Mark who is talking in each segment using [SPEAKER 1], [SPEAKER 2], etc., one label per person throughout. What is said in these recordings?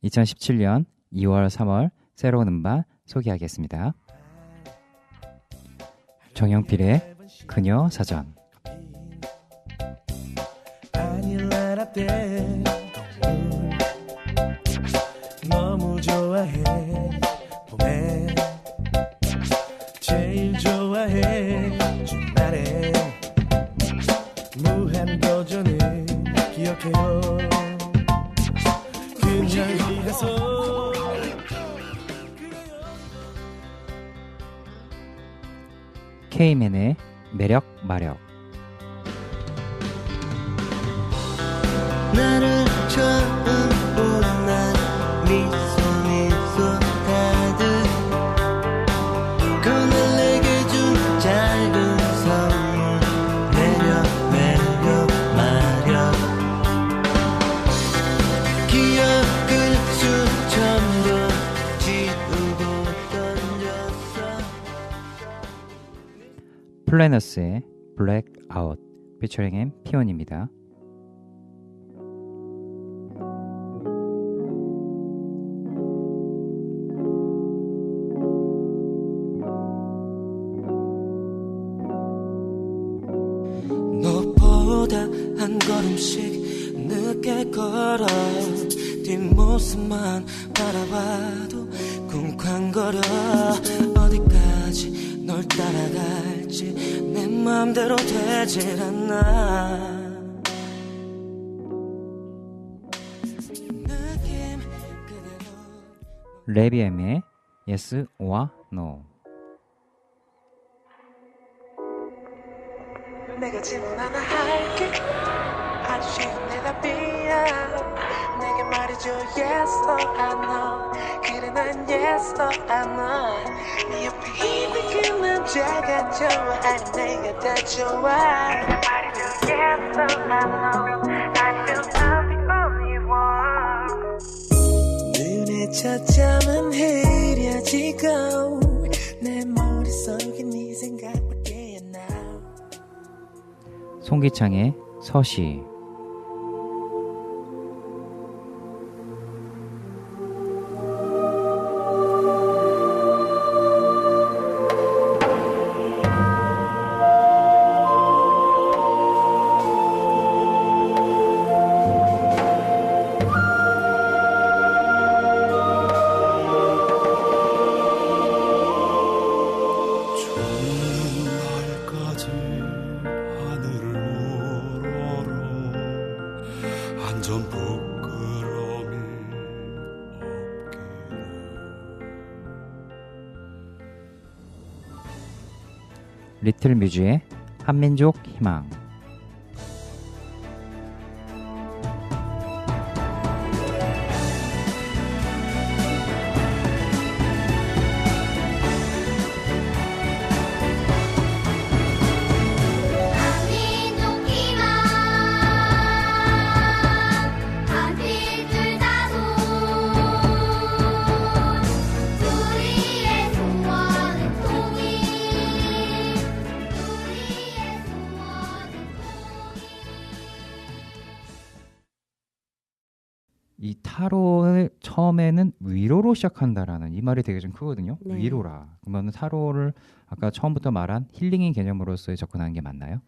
[SPEAKER 1] 2017년 2월, 3월 새로운 음반 소개하겠습니다. 정영필의 그녀 사전.
[SPEAKER 2] 너무 좋아해 봄에 제일 좋아해 주말에 무한도전을 기억해요. 그녀이라서
[SPEAKER 1] K맨의 매력 마력.
[SPEAKER 3] 나를 처음 보는 날 미소 가득 그날 내게 준 작은 선물 매력 마력 기억을 수천도 지우고 던졌어.
[SPEAKER 1] 플래너스의 블랙 아웃 피처링 앤 피온입니다.
[SPEAKER 3] 너보다 한 걸음씩 늦게 걸어 뒷모습만 바라봐도 쿵쾅거려. 어디까지 널 따라갈지 내 맘대로 되질 않아. 느낌 그대로
[SPEAKER 1] 레비엠의 Yes or No.
[SPEAKER 4] 내가 질문 하나 할게. 아주 쉬운 대답이야. 내게 말해줘 yes or no. 그래 난 yes or no. 네 옆에 있는 그 남자가 좋아 아니 내가 더 좋아. 말해줘 yes or no. 아니면 I'm the only one. 눈에 초점은 흐려지고 내 머릿속에 네 생각밖에 안 나.
[SPEAKER 1] 송기창의 서시.
[SPEAKER 2] 날까지 하늘을 우러러 완전 부끄러움이 없기를.
[SPEAKER 1] 리틀 뮤즈의 한민족 희망.
[SPEAKER 5] 한민족 희망 한빛을 다손 우리의 소원은 통일 우리의 소원은 통일.
[SPEAKER 1] 이 타로를 처음에는 위로로 시작한다라는 이 말이 되게 좀 크거든요.
[SPEAKER 6] 네.
[SPEAKER 1] 위로라. 그러면 타로를 아까 처음부터 말한 힐링의 개념으로서 접근하는 게 맞나요?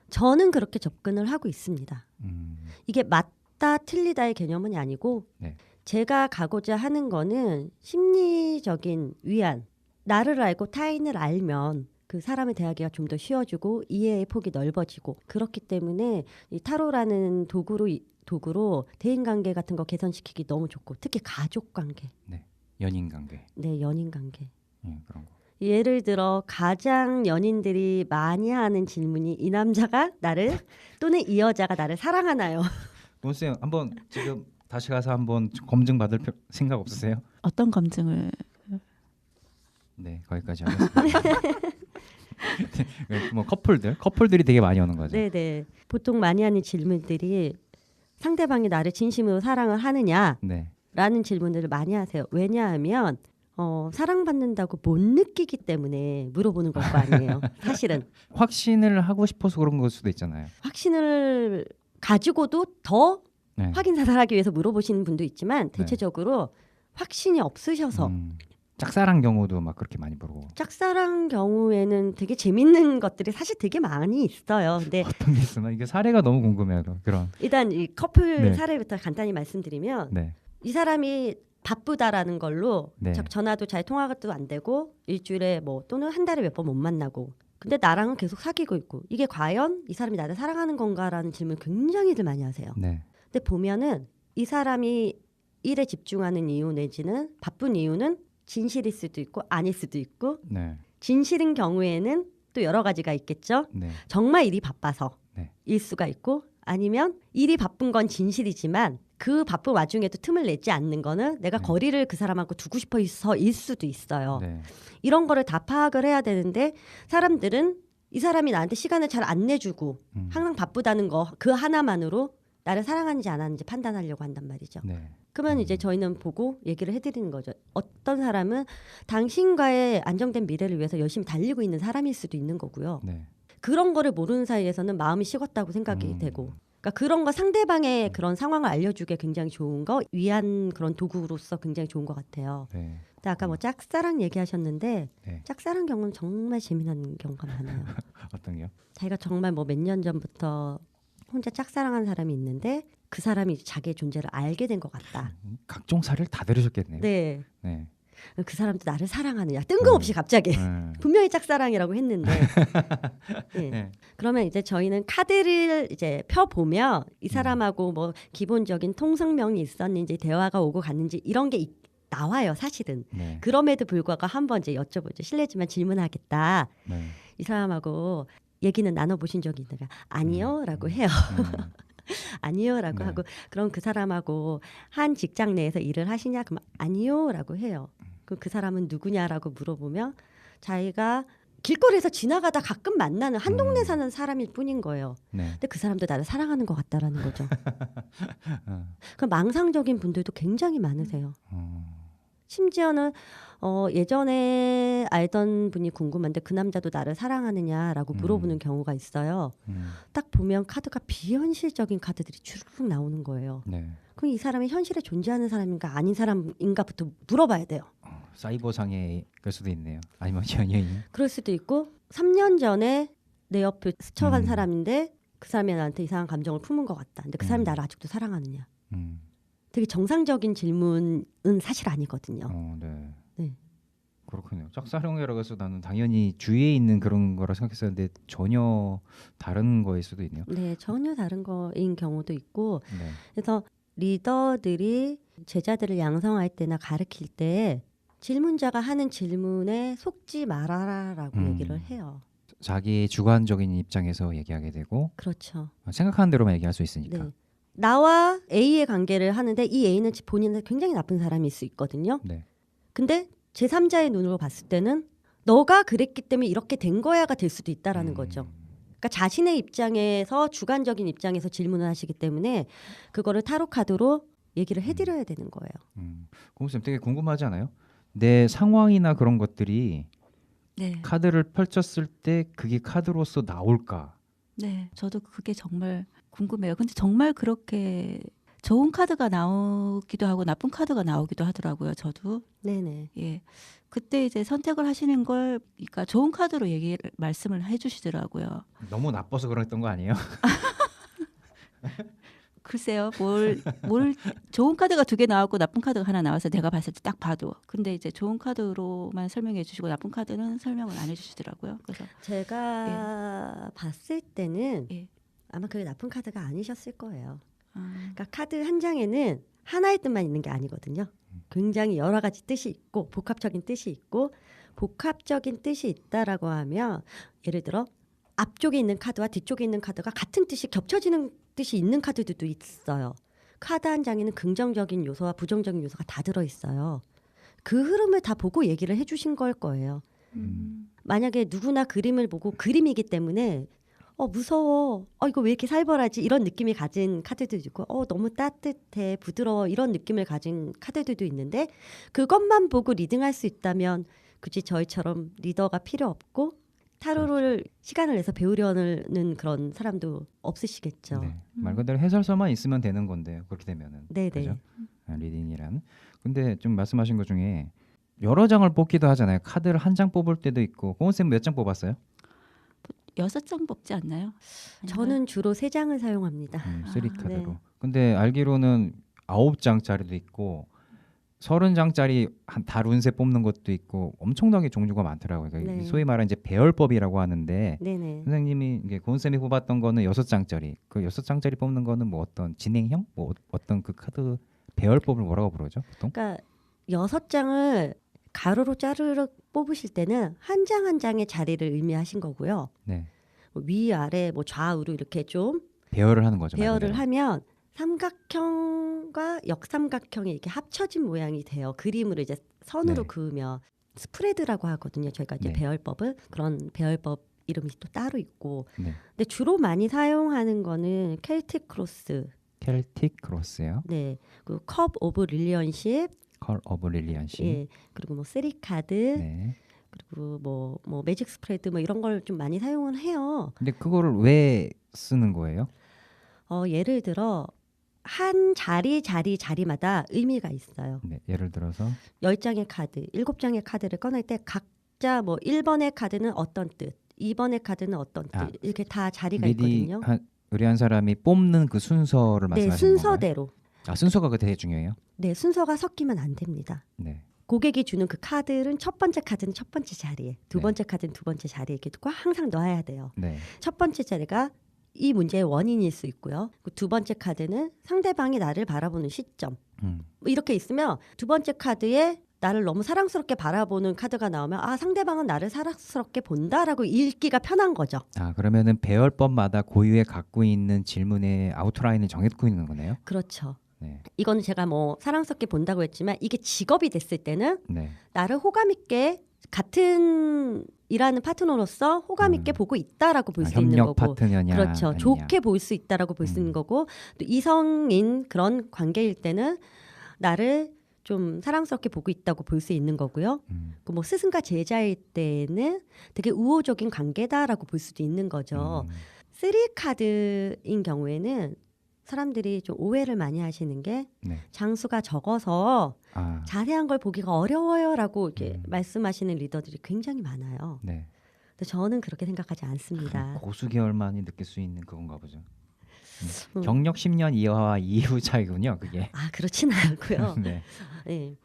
[SPEAKER 6] 저는 그렇게 접근을 하고 있습니다.
[SPEAKER 1] 음,
[SPEAKER 6] 이게 맞다 틀리다의 개념은 아니고
[SPEAKER 1] 네.
[SPEAKER 6] 제가 가고자 하는 거는 심리적인 위안. 나를 알고 타인을 알면 그 사람에 대하기가 좀 더 쉬워지고 이해의 폭이 넓어지고 그렇기 때문에 이 타로라는 도구로 대인관계 같은 거 개선시키기 너무 좋고 특히 가족관계,
[SPEAKER 1] 연인 관계.
[SPEAKER 6] 네 연인관계.
[SPEAKER 1] 그런 거.
[SPEAKER 6] 예를 들어 가장 연인들이 많이 하는 질문이 이 남자가 나를 또는 이 여자가 나를 사랑하나요?
[SPEAKER 1] 돈쌤 한번 지금 다시 가서 한번 검증 받을 생각 없으세요?
[SPEAKER 7] 어떤 검증을?
[SPEAKER 1] 네, 거기까지 하겠습니다. 뭐 커플들이 되게 많이 오는 거죠.
[SPEAKER 6] 네네. 보통 많이 하는 질문들이 상대방이 나를 진심으로 사랑을 하느냐라는
[SPEAKER 1] 네.
[SPEAKER 6] 질문들을 많이 하세요. 왜냐하면 사랑받는다고 못 느끼기 때문에 물어보는 걸 거 아니에요. 사실은
[SPEAKER 1] 확신을 하고 싶어서 그런 걸 수도 있잖아요.
[SPEAKER 6] 확신을 가지고도 더
[SPEAKER 1] 네.
[SPEAKER 6] 확인 사살하기 위해서 물어보시는 분도 있지만 대체적으로 확신이 없으셔서
[SPEAKER 1] 짝사랑 경우도 막 그렇게 많이 물어보고
[SPEAKER 6] 짝사랑 경우에는 되게 재밌는 것들이 사실 되게 많이 있어요. 근데
[SPEAKER 1] 어떤 게 있으나 이게 사례가 너무 궁금해요. 그런
[SPEAKER 6] 일단 이 커플
[SPEAKER 1] 네.
[SPEAKER 6] 사례부터 간단히 말씀드리면
[SPEAKER 1] 네.
[SPEAKER 6] 이 사람이 바쁘다라는 걸로
[SPEAKER 1] 네.
[SPEAKER 6] 전화도 잘 통화도 안 되고 일주일에 뭐 또는 한 달에 몇 번 못 만나고 근데 나랑은 계속 사귀고 있고 이게 과연 이 사람이 나를 사랑하는 건가라는 질문 굉장히들 많이 하세요.
[SPEAKER 1] 네.
[SPEAKER 6] 근데 보면은 이 사람이 일에 집중하는 이유 내지는 바쁜 이유는 진실일 수도 있고 아닐 수도 있고
[SPEAKER 1] 네.
[SPEAKER 6] 진실인 경우에는 또 여러 가지가 있겠죠.
[SPEAKER 1] 네.
[SPEAKER 6] 정말 일이 바빠서
[SPEAKER 1] 네.
[SPEAKER 6] 일 수가 있고 아니면 일이 바쁜 건 진실이지만 그 바쁜 와중에도 틈을 내지 않는 거는 내가
[SPEAKER 1] 네.
[SPEAKER 6] 거리를 그 사람하고 두고 싶어서일 수도 있어요.
[SPEAKER 1] 네.
[SPEAKER 6] 이런 거를 다 파악을 해야 되는데 사람들은 이 사람이 나한테 시간을 잘 안 내주고 항상 바쁘다는 거 그 하나만으로 나를 사랑하는지 안 하는지 판단하려고 한단 말이죠.
[SPEAKER 1] 네.
[SPEAKER 6] 그러면 이제 저희는 보고 얘기를 해드리는 거죠. 어떤 사람은 당신과의 안정된 미래를 위해서 열심히 달리고 있는 사람일 수도 있는 거고요.
[SPEAKER 1] 네.
[SPEAKER 6] 그런 거를 모르는 사이에서는 마음이 식었다고 생각이 되고 그러니까 그런 거 상대방의 그런 상황을 알려주게 굉장히 좋은 거 위한 그런 도구로서 굉장히 좋은 것 같아요.
[SPEAKER 1] 네.
[SPEAKER 6] 근데 아까 뭐 짝사랑 얘기하셨는데
[SPEAKER 1] 네.
[SPEAKER 6] 짝사랑 경우는 정말 재미난 경우가 많아요.
[SPEAKER 1] 어떤 게요?
[SPEAKER 6] 자기가 정말 뭐 몇 년 전부터 혼자 짝사랑한 사람이 있는데 그 사람이 자기의 존재를 알게 된 것 같다.
[SPEAKER 1] 각종 사례를 다 들으셨겠네요.
[SPEAKER 6] 네.
[SPEAKER 1] 네.
[SPEAKER 6] 그 사람도 나를 사랑하느냐 뜬금없이 갑자기 분명히 짝사랑이라고 했는데 네.
[SPEAKER 1] 네.
[SPEAKER 6] 그러면 이제 저희는 카드를 이제 펴 보면 이 사람하고 뭐 기본적인 통성명이 있었는지 대화가 오고 갔는지 이런 게 나와요 사실은.
[SPEAKER 1] 네.
[SPEAKER 6] 그럼에도 불구하고 한번 이제 여쭤보죠. 실례지만 질문하겠다.
[SPEAKER 1] 네.
[SPEAKER 6] 이 사람하고 얘기는 나눠보신 적이 있나요? 아니요라고 해요. 아니요라고
[SPEAKER 1] 네.
[SPEAKER 6] 하고 그럼 그 사람하고 한 직장 내에서 일을 하시냐? 그럼 아니요라고 해요. 그럼 그 사람은 누구냐라고 물어보면 자기가 길거리에서 지나가다 가끔 만나는 한 동네 사는 사람일 뿐인 거예요.
[SPEAKER 1] 네.
[SPEAKER 6] 근데 그 사람도 나를 사랑하는 것 같다라는 거죠. 그 망상적인 분들도 굉장히 많으세요. 심지어는 예전에 알던 분이 궁금한데 그 남자도 나를 사랑하느냐라고 물어보는 경우가 있어요. 딱 보면 카드가 비현실적인 카드들이 주르륵 나오는 거예요.
[SPEAKER 1] 네.
[SPEAKER 6] 그럼 이 사람이 현실에 존재하는 사람인가 아닌 사람인가부터 물어봐야 돼요.
[SPEAKER 1] 사이버상의 그럴 수도 있네요. 아니면 연예인.
[SPEAKER 6] 그럴 수도 있고 3년 전에 내 옆을 스쳐간
[SPEAKER 1] 음.
[SPEAKER 6] 사람인데 그 사람이 나한테 이상한 감정을 품은 것 같다. 근데 그 사람이 나를 아직도 사랑하느냐. 되게 정상적인 질문은 사실 아니거든요.
[SPEAKER 1] 네.
[SPEAKER 6] 네.
[SPEAKER 1] 그렇군요. 짝사랑이라고 해서 나는 당연히 주위에 있는 그런 거라 생각했었는데 전혀 다른 거일 수도 있네요.
[SPEAKER 6] 네, 전혀 다른 거인 경우도 있고
[SPEAKER 1] 네.
[SPEAKER 6] 그래서 리더들이 제자들을 양성할 때나 가르칠 때 질문자가 하는 질문에 속지 말아라라고 얘기를 해요.
[SPEAKER 1] 자기 주관적인 입장에서 얘기하게 되고
[SPEAKER 6] 그렇죠.
[SPEAKER 1] 생각하는 대로만 얘기할 수 있으니까.
[SPEAKER 6] 네. 나와 A의 관계를 하는데 이 A는 본인은 굉장히 나쁜 사람일 수 있거든요.
[SPEAKER 1] 네.
[SPEAKER 6] 근데 제3자의 눈으로 봤을 때는 너가 그랬기 때문에 이렇게 된 거야가 될 수도 있다라는 거죠. 그러니까 자신의 입장에서 주관적인 입장에서 질문을 하시기 때문에 그거를 타로 카드로 얘기를 해드려야 되는 거예요.
[SPEAKER 1] 고무쌤 되게 궁금하지 않아요? 내 상황이나 그런 것들이
[SPEAKER 7] 네.
[SPEAKER 1] 카드를 펼쳤을 때 그게 카드로서 나올까?
[SPEAKER 7] 네, 저도 그게 정말 궁금해요. 근데 정말 그렇게 좋은 카드가 나오기도 하고 나쁜 카드가 나오기도 하더라고요. 저도.
[SPEAKER 6] 네네.
[SPEAKER 7] 예. 그때 이제 선택을 하시는 걸 그러니까 좋은 카드로 말씀을 해주시더라고요.
[SPEAKER 1] 너무 나빠서 그랬던 거 아니에요?
[SPEAKER 7] 글쎄요, 뭘 좋은 카드가 2개 나왔고 나쁜 카드가 하나 나와서 내가 봤을 때 딱 봐도 근데 이제 좋은 카드로만 설명해 주시고 나쁜 카드는 설명을 안 해주시더라고요. 그래서
[SPEAKER 6] 제가 봤을 때는
[SPEAKER 7] 예.
[SPEAKER 6] 아마 그게 나쁜 카드가 아니셨을 거예요.
[SPEAKER 7] 아,
[SPEAKER 6] 그러니까 카드 한 장에는 하나의 뜻만 있는 게 아니거든요. 굉장히 여러 가지 뜻이 있고 복합적인 뜻이 있고 복합적인 뜻이 있다라고 하면 예를 들어 앞쪽에 있는 카드와 뒤쪽에 있는 카드가 같은 뜻이 겹쳐지는 뜻이 있는 카드들도 있어요. 카드 한 장에는 긍정적인 요소와 부정적인 요소가 다 들어있어요. 그 흐름을 다 보고 얘기를 해주신 걸 거예요. 만약에 누구나 그림을 보고 그림이기 때문에 무서워. 이거 왜 이렇게 살벌하지? 이런 느낌이 가진 카드들도 있고 너무 따뜻해, 부드러워 이런 느낌을 가진 카드들도 있는데 그것만 보고 리딩할 수 있다면 굳이 저희처럼 리더가 필요 없고 타로를 시간을 내서 배우려는 그런 사람도 없으시겠죠.
[SPEAKER 1] 네. 말 그대로 해설서만 있으면 되는 건데 그렇게 되면은
[SPEAKER 6] 네네.
[SPEAKER 1] 그죠? 리딩이란. 근데 좀 말씀하신 것 중에 여러 장을 뽑기도 하잖아요. 카드를 한 장 뽑을 때도 있고. 고은쌤 몇 장 뽑았어요?
[SPEAKER 7] 6장 뽑지 않나요?
[SPEAKER 6] 저는 주로 3장을 사용합니다.
[SPEAKER 1] 3카드로.
[SPEAKER 6] 네.
[SPEAKER 1] 근데 알기로는 9장짜리도 있고 30장짜리 달 운세 뽑는 것도 있고 엄청나게 종류가 많더라고요. 그러니까
[SPEAKER 6] 네.
[SPEAKER 1] 소위 말하는 이제 배열법이라고 하는데
[SPEAKER 6] 네네.
[SPEAKER 1] 선생님이 이게 고은쌤이 뽑았던 거는 6장짜리. 그 6장짜리 뽑는 거는 뭐 어떤 진행형? 뭐 어떤 그 카드 배열법을 뭐라고 부르죠? 보통?
[SPEAKER 6] 그러니까 6장을 가로로 짜르륵 뽑으실 때는 한 장 한 장의 자리를 의미하신 거고요.
[SPEAKER 1] 네.
[SPEAKER 6] 뭐 위아래 뭐 좌우로 이렇게 좀
[SPEAKER 1] 배열을 하는 거죠. 말
[SPEAKER 6] 배열을
[SPEAKER 1] 그대로.
[SPEAKER 6] 하면 삼각형과 역삼각형이 이렇게 합쳐진 모양이 돼요. 그림으로 이제 선으로
[SPEAKER 1] 네.
[SPEAKER 6] 그으면 스프레드라고 하거든요. 저희가 이제
[SPEAKER 1] 네.
[SPEAKER 6] 배열법을 그런 배열법 이름이 또 따로 있고.
[SPEAKER 1] 네.
[SPEAKER 6] 근데 주로 많이 사용하는 거는 켈틱 크로스,
[SPEAKER 1] 켈틱 크로스요.
[SPEAKER 6] 네, 그리고 컵 오브 릴리언십,
[SPEAKER 1] 컬 오브 릴리안 씨.
[SPEAKER 6] 예, 그리고 뭐 쓰리 카드,
[SPEAKER 1] 네.
[SPEAKER 6] 그리고 뭐 매직 스프레드 뭐 이런 걸 좀 많이 사용을 해요.
[SPEAKER 1] 근데 그거를 왜 쓰는 거예요?
[SPEAKER 6] 예를 들어 한 자리마다 의미가 있어요.
[SPEAKER 1] 네. 예를 들어서
[SPEAKER 6] 10장의 카드, 7장의 카드를 꺼낼 때 각자 뭐 1번의 카드는 어떤 뜻, 2번의 카드는 어떤 뜻
[SPEAKER 1] 아,
[SPEAKER 6] 이렇게 다 자리가
[SPEAKER 1] 미리
[SPEAKER 6] 있거든요.
[SPEAKER 1] 의뢰한 사람이 뽑는 그 순서를
[SPEAKER 6] 네,
[SPEAKER 1] 말씀하시는 건가요?
[SPEAKER 6] 순서대로.
[SPEAKER 1] 순서가 그 되게 중요해요.
[SPEAKER 6] 네, 순서가 섞이면 안 됩니다.
[SPEAKER 1] 네.
[SPEAKER 6] 고객이 주는 그 카드는 첫 번째 카드는 첫 번째 자리에, 두
[SPEAKER 1] 네.
[SPEAKER 6] 번째 카드는 두 번째 자리에 이렇게 꼭 항상 넣어야 돼요.
[SPEAKER 1] 네.
[SPEAKER 6] 첫 번째 자리가 이 문제의 원인일 수 있고요. 두 번째 카드는 상대방이 나를 바라보는 시점. 뭐 이렇게 있으면 두 번째 카드에 나를 너무 사랑스럽게 바라보는 카드가 나오면 상대방은 나를 사랑스럽게 본다라고 읽기가 편한 거죠.
[SPEAKER 1] 그러면은 배열법마다 고유의 갖고 있는 질문의 아우트라인을 정해놓고 있는 거네요.
[SPEAKER 6] 그렇죠.
[SPEAKER 1] 네.
[SPEAKER 6] 이거는 제가 뭐 사랑스럽게 본다고 했지만 이게 직업이 됐을 때는
[SPEAKER 1] 네.
[SPEAKER 6] 나를 호감 있게 같은 일하는 파트너로서 호감 있게 보고 있다라고 볼 수 있는
[SPEAKER 1] 협력
[SPEAKER 6] 거고.
[SPEAKER 1] 파트너냐
[SPEAKER 6] 그렇죠.
[SPEAKER 1] 아니냐.
[SPEAKER 6] 좋게 볼 수 있다라고 볼 수 있는 거고, 또 이성인 그런 관계일 때는 나를 좀 사랑스럽게 보고 있다고 볼 수 있는 거고요. 그 뭐 스승과 제자일 때는 되게 우호적인 관계다라고 볼 수도 있는 거죠. 쓰리 카드인 경우에는 사람들이 좀 오해를 많이 하시는 게
[SPEAKER 1] 네.
[SPEAKER 6] 장수가 적어서 자세한 걸 보기가 어려워요라고 이렇게 말씀하시는 리더들이 굉장히 많아요.
[SPEAKER 1] 네.
[SPEAKER 6] 근데 저는 그렇게 생각하지 않습니다.
[SPEAKER 1] 고수 계열만이 느낄 수 있는 그건가 보죠. 경력 10년 이하 이후 차이군요. 그게.
[SPEAKER 6] 그렇지는 않고요.
[SPEAKER 1] 네.
[SPEAKER 6] 네.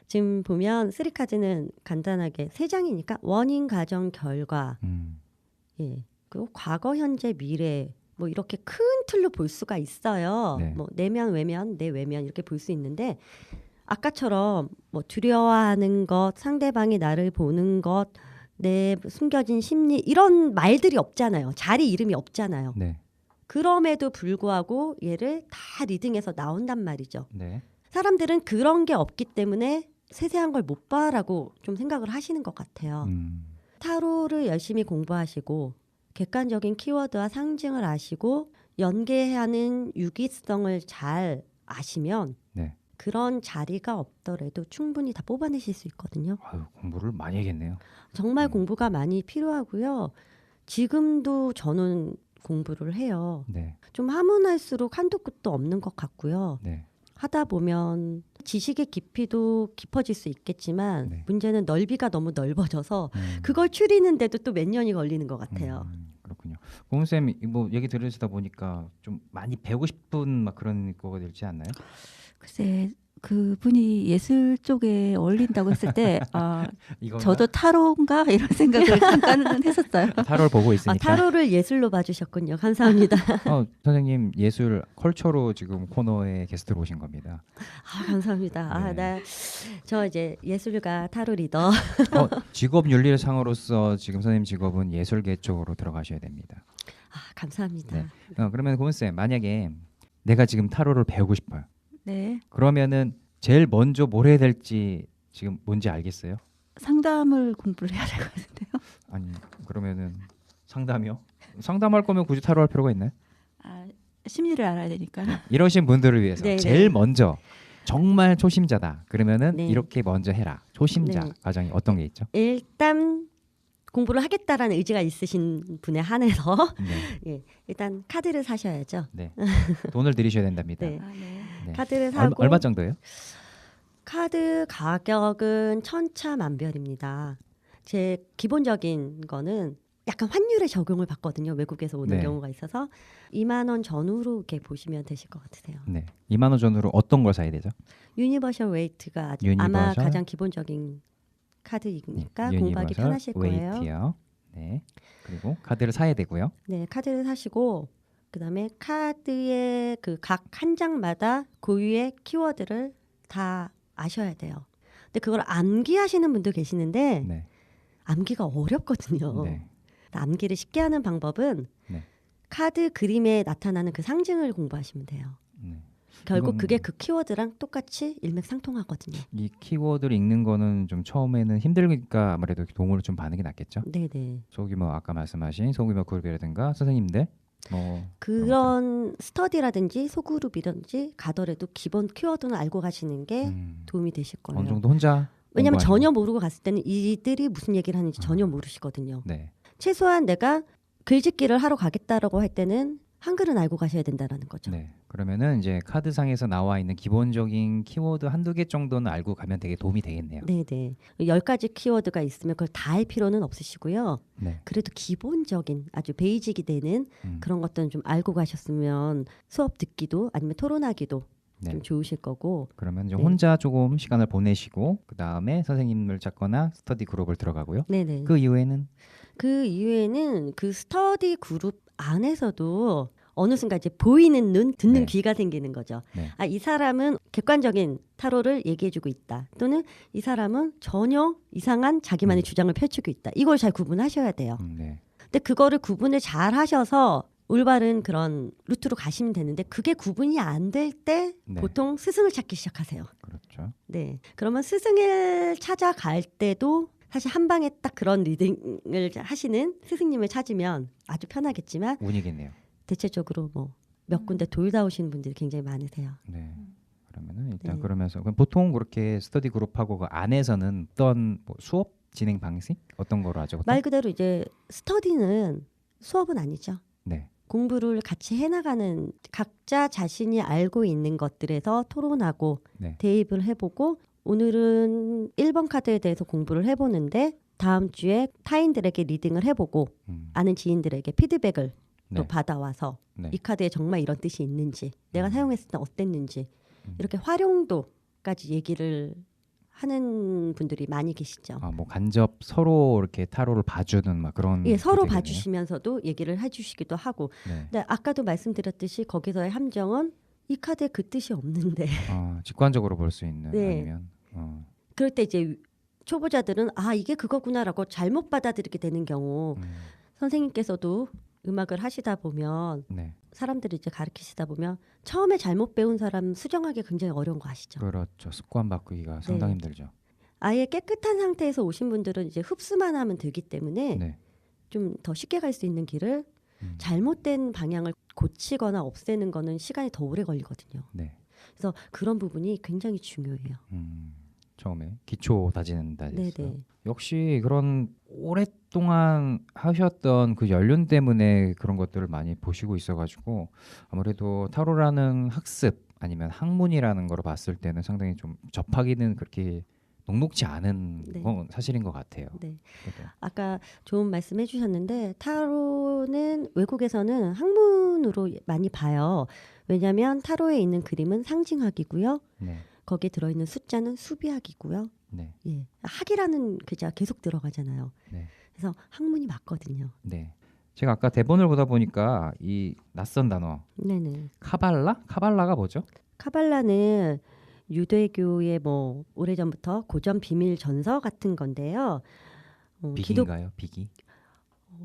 [SPEAKER 6] 지금 보면 쓰리 카드는 간단하게 3장이니까 원인, 과정, 결과, 예, 그리고 과거, 현재, 미래 뭐 이렇게 큰 틀로 볼 수가 있어요.
[SPEAKER 1] 네.
[SPEAKER 6] 뭐 내면, 외면, 내 외면 이렇게 볼 수 있는데 아까처럼 뭐 두려워하는 것, 상대방이 나를 보는 것, 내 숨겨진 심리 이런 말들이 없잖아요. 자리 이름이 없잖아요.
[SPEAKER 1] 네.
[SPEAKER 6] 그럼에도 불구하고 얘를 다 리딩해서 나온단 말이죠.
[SPEAKER 1] 네.
[SPEAKER 6] 사람들은 그런 게 없기 때문에 세세한 걸 못 봐라고 좀 생각을 하시는 것 같아요. 타로를 열심히 공부하시고 객관적인 키워드와 상징을 아시고 연계하는 유기성을 잘 아시면
[SPEAKER 1] 네.
[SPEAKER 6] 그런 자리가 없더라도 충분히 다 뽑아내실 수 있거든요.
[SPEAKER 1] 공부를 많이 해야겠네요.
[SPEAKER 6] 정말 공부가 많이 필요하고요. 지금도 저는 공부를 해요.
[SPEAKER 1] 네.
[SPEAKER 6] 좀 하면 할수록 한도 끝도 없는 것 같고요.
[SPEAKER 1] 네.
[SPEAKER 6] 하다 보면 지식의 깊이도 깊어질 수 있겠지만
[SPEAKER 1] 네.
[SPEAKER 6] 문제는 넓이가 너무 넓어져서 그걸 추리는데도 또 몇 년이 걸리는 것 같아요.
[SPEAKER 1] 그렇군요. 고은쌤 뭐 얘기 들으시다 보니까 좀 많이 배우고 싶은 막 그런 거가 되지 않나요?
[SPEAKER 7] 글쎄 그분이 예술 쪽에 어울린다고 했을 때
[SPEAKER 1] 이건가?
[SPEAKER 7] 저도 타로인가 이런 생각을 잠깐은 했었어요.
[SPEAKER 1] 타로를 보고 있으니까.
[SPEAKER 6] 타로를 예술로 봐주셨군요. 감사합니다.
[SPEAKER 1] 선생님 예술 컬처로 지금 코너에 게스트로 오신 겁니다.
[SPEAKER 6] 감사합니다.
[SPEAKER 1] 네.
[SPEAKER 6] 저 이제 예술가 타로 리더.
[SPEAKER 1] 직업 윤리상으로서 지금 선생님 직업은 예술계 쪽으로 들어가셔야 됩니다.
[SPEAKER 6] 감사합니다.
[SPEAKER 1] 네. 그러면 고은쌤 만약에 내가 지금 타로를 배우고 싶어요.
[SPEAKER 7] 네.
[SPEAKER 1] 그러면은 제일 먼저 뭘 해야 될지 지금 뭔지 알겠어요?
[SPEAKER 7] 상담을 공부를 해야 될 것 같은데요.
[SPEAKER 1] 아니 그러면은 상담이요? 상담할 거면 굳이 타로 할 필요가 있나요?
[SPEAKER 7] 심리를 알아야 되니까.
[SPEAKER 1] 이러신 분들을 위해서
[SPEAKER 6] 네네.
[SPEAKER 1] 제일 먼저 정말 초심자다. 그러면은
[SPEAKER 6] 네.
[SPEAKER 1] 이렇게 먼저 해라. 초심자
[SPEAKER 6] 네.
[SPEAKER 1] 과정이 어떤 게 있죠?
[SPEAKER 6] 일단 공부를 하겠다라는 의지가 있으신 분에 한해서
[SPEAKER 1] 네.
[SPEAKER 6] 예, 일단 카드를 사셔야죠.
[SPEAKER 1] 네. 돈을 들이셔야 된답니다.
[SPEAKER 6] 네.
[SPEAKER 7] 아, 네.
[SPEAKER 1] 네.
[SPEAKER 6] 카드를 사고
[SPEAKER 1] 얼마 정도예요?
[SPEAKER 6] 카드 가격은 천차만별입니다. 제 기본적인 거는 약간 환율에 적용을 받거든요. 외국에서 오는
[SPEAKER 1] 네.
[SPEAKER 6] 경우가 있어서 2만 원 전후로 이렇게 보시면 되실 것 같으세요.
[SPEAKER 1] 네. 2만 원 전후로 어떤 걸 사야 되죠?
[SPEAKER 6] 유니버셜 웨이트가 아마
[SPEAKER 1] 유니버셜?
[SPEAKER 6] 가장 기본적인 카드이니까 공부하기
[SPEAKER 1] 유니버설
[SPEAKER 6] 편하실 거예요.
[SPEAKER 1] 웨이트요. 네. 그리고 카드를 사야 되고요.
[SPEAKER 6] 네, 카드를 사시고 그다음에 카드의 그 각 한 장마다 고유의 키워드를 다 아셔야 돼요. 근데 그걸 암기하시는 분도 계시는데
[SPEAKER 1] 네.
[SPEAKER 6] 암기가 어렵거든요.
[SPEAKER 1] 네.
[SPEAKER 6] 암기를 쉽게 하는 방법은
[SPEAKER 1] 네.
[SPEAKER 6] 카드 그림에 나타나는 그 상징을 공부하시면 돼요.
[SPEAKER 1] 네.
[SPEAKER 6] 결국
[SPEAKER 1] 이건-
[SPEAKER 6] 그게 그 키워드랑 똑같이 일맥상통하거든요.
[SPEAKER 1] 이 키워드를 읽는 거는 좀 처음에는 힘들니까 아무래도 동물을 좀 받는 게 낫겠죠.
[SPEAKER 6] 네네.
[SPEAKER 1] 소규모 아까 말씀하신 소규모 그룹이라든가 선생님들 뭐
[SPEAKER 6] 그런 스터디라든지 소그룹이든지 가더라도 기본 키워드는 알고 가시는 게
[SPEAKER 1] 음,
[SPEAKER 6] 도움이 되실 거예요.
[SPEAKER 1] 어느 정도 혼자
[SPEAKER 6] 왜냐하면
[SPEAKER 1] 공부하시고.
[SPEAKER 6] 전혀 모르고 갔을 때는 이들이 무슨 얘기를 하는지 전혀 모르시거든요.
[SPEAKER 1] 네.
[SPEAKER 6] 최소한 내가 글짓기를 하러 가겠다라고 할 때는 한글은 알고 가셔야 된다라는 거죠.
[SPEAKER 1] 네. 그러면은 이제 카드상에서 나와 있는 기본적인 키워드 한두 개 정도는 알고 가면 되게 도움이 되겠네요.
[SPEAKER 6] 네네. 10가지 키워드가 있으면 그걸 다 할 필요는 없으시고요.
[SPEAKER 1] 네.
[SPEAKER 6] 그래도 기본적인 아주 베이직이 되는
[SPEAKER 1] 음,
[SPEAKER 6] 그런 것들은 좀 알고 가셨으면 수업 듣기도 아니면 토론하기도
[SPEAKER 1] 네.
[SPEAKER 6] 좀 좋으실 거고.
[SPEAKER 1] 그러면 이제
[SPEAKER 6] 네.
[SPEAKER 1] 혼자 조금 시간을 보내시고 그 다음에 선생님을 찾거나 스터디 그룹을 들어가고요.
[SPEAKER 6] 네네.
[SPEAKER 1] 그 이후에는
[SPEAKER 6] 그 이후에는 그 스터디 그룹 안에서도 어느 순간 이제 보이는 눈, 듣는
[SPEAKER 1] 네.
[SPEAKER 6] 귀가 생기는 거죠.
[SPEAKER 1] 네.
[SPEAKER 6] 아, 이 사람은 객관적인 타로를 얘기해주고 있다. 또는 이 사람은 전혀 이상한 자기만의 주장을 펼치고 있다. 이걸 잘 구분하셔야 돼요.
[SPEAKER 1] 네.
[SPEAKER 6] 근데 그거를 구분을 잘 하셔서 올바른 그런 루트로 가시면 되는데 그게 구분이 안 될 때
[SPEAKER 1] 네.
[SPEAKER 6] 보통 스승을 찾기 시작하세요.
[SPEAKER 1] 그렇죠.
[SPEAKER 6] 네. 그러면 스승을 찾아갈 때도 사실 한 방에 딱 그런 리딩을 하시는 스승님을 찾으면 아주 편하겠지만
[SPEAKER 1] 운이겠네요.
[SPEAKER 6] 대체적으로 뭐 몇 군데 돌다 오시는 분들이 굉장히 많으세요.
[SPEAKER 1] 네. 그러면은 일단
[SPEAKER 6] 네.
[SPEAKER 1] 그러면서 그럼 보통 그렇게 스터디 그룹하고 그 안에서는 어떤 뭐 수업 진행 방식 어떤 거로 하죠? 보통?
[SPEAKER 6] 말 그대로 이제 스터디는 수업은 아니죠.
[SPEAKER 1] 네.
[SPEAKER 6] 공부를 같이 해나가는 각자 자신이 알고 있는 것들에서 토론하고
[SPEAKER 1] 네.
[SPEAKER 6] 대입을 해보고 오늘은 1번 카드에 대해서 공부를 해보는데 다음 주에 타인들에게 리딩을 해보고 아는 지인들에게 피드백을 또
[SPEAKER 1] 네.
[SPEAKER 6] 받아와서
[SPEAKER 1] 네.
[SPEAKER 6] 이 카드에 정말 이런 뜻이 있는지 내가 사용했을 때 어땠는지
[SPEAKER 1] 음.
[SPEAKER 6] 이렇게 활용도까지 얘기를 하는 분들이 많이 계시죠.
[SPEAKER 1] 아, 뭐 간접 서로 이렇게 타로를 봐주는 막 그런
[SPEAKER 6] 예, 서로
[SPEAKER 1] 그게 되겠네요.
[SPEAKER 6] 봐주시면서도 얘기를 해주시기도 하고
[SPEAKER 1] 네.
[SPEAKER 6] 근데 아까도 말씀드렸듯이 거기서의 함정은 이 카드에 그 뜻이 없는데
[SPEAKER 1] 직관적으로 볼 수 있는
[SPEAKER 6] 네.
[SPEAKER 1] 아니면
[SPEAKER 6] 그럴 때 이제 초보자들은 아 이게 그거구나라고 잘못 받아들이게 되는 경우 선생님께서도 음악을 하시다 보면
[SPEAKER 1] 네.
[SPEAKER 6] 사람들이 이제 가르치시다 보면 처음에 잘못 배운 사람 수정하기 굉장히 어려운 거 아시죠?
[SPEAKER 1] 그렇죠. 습관 바꾸기가 상당히 힘들죠.
[SPEAKER 6] 아예 깨끗한 상태에서 오신 분들은 이제 흡수만 하면 되기 때문에
[SPEAKER 1] 네.
[SPEAKER 6] 좀 더 쉽게 갈 수 있는 길을 잘못된 방향을 고치거나 없애는 거는 시간이 더 오래 걸리거든요.
[SPEAKER 1] 네.
[SPEAKER 6] 그래서 그런 부분이 굉장히 중요해요.
[SPEAKER 1] 처음에 기초 다지는다 했어요.
[SPEAKER 6] 네네.
[SPEAKER 1] 역시 그런 오랫동안 하셨던 그 연륜 때문에 그런 것들을 많이 보시고 있어가지고 아무래도 타로라는 학습 아니면 학문이라는 거로 봤을 때는 상당히 좀 접하기는 그렇게 녹록지 않은
[SPEAKER 6] 네.
[SPEAKER 1] 건 사실인 것 같아요.
[SPEAKER 6] 네.
[SPEAKER 1] 그래도.
[SPEAKER 6] 아까 좋은 말씀 해주셨는데 타로는 외국에서는 학문으로 많이 봐요. 왜냐하면 타로에 있는 그림은 상징학이고요.
[SPEAKER 1] 네.
[SPEAKER 6] 거기에 들어있는 숫자는 수비학이고요.
[SPEAKER 1] 네.
[SPEAKER 6] 예, 학이라는 글자가 계속 들어가잖아요.
[SPEAKER 1] 네.
[SPEAKER 6] 그래서 학문이 맞거든요.
[SPEAKER 1] 네. 제가 아까 대본을 보다 보니까 이 낯선 단어
[SPEAKER 6] 네네.
[SPEAKER 1] 카발라가 뭐죠?
[SPEAKER 6] 카발라는 유대교의 뭐 오래전부터 고전 비밀 전서 같은 건데요.
[SPEAKER 1] 비기인가요? 비기?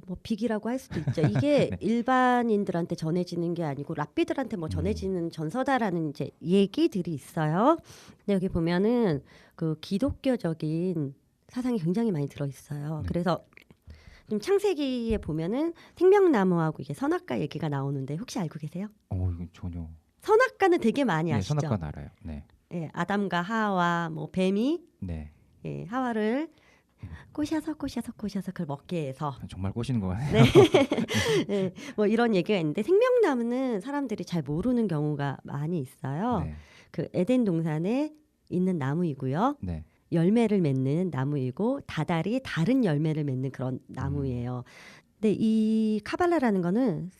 [SPEAKER 6] 뭐 비기라고 할 수도 있죠. 이게
[SPEAKER 1] 네.
[SPEAKER 6] 일반인들한테 전해지는 게 아니고 랍비들한테 뭐 전해지는 전서다라는 이제 얘기들이 있어요. 근데 여기 보면은 그 기독교적인 사상이 굉장히 많이 들어 있어요.
[SPEAKER 1] 네.
[SPEAKER 6] 그래서 좀 창세기에 보면은 생명나무하고 이게 선악과 얘기가 나오는데 혹시 알고 계세요?
[SPEAKER 1] 이거 전혀.
[SPEAKER 6] 선악과는 되게 많이
[SPEAKER 1] 네,
[SPEAKER 6] 아시죠?
[SPEAKER 1] 선악과는 알아요. 네.
[SPEAKER 6] 예, 아담과 하와 뭐 뱀이
[SPEAKER 1] 네.
[SPEAKER 6] 예, 하와를 꼬셔서 그걸 먹게 해서
[SPEAKER 1] 정말 꼬시는 거 같아요.
[SPEAKER 6] 네. 네, 뭐 이런 얘기가 있는데 생명나무는 사람들이 잘 모르는 경우가 많이 있어요.
[SPEAKER 1] 네.
[SPEAKER 6] 그 에덴 동산에 있는 나무이고요.
[SPEAKER 1] 네.
[SPEAKER 6] 열매를 맺는 나무이고 다달이 다른 열매를 맺는 그런 나무예요. 근데 이 카발라라는 거는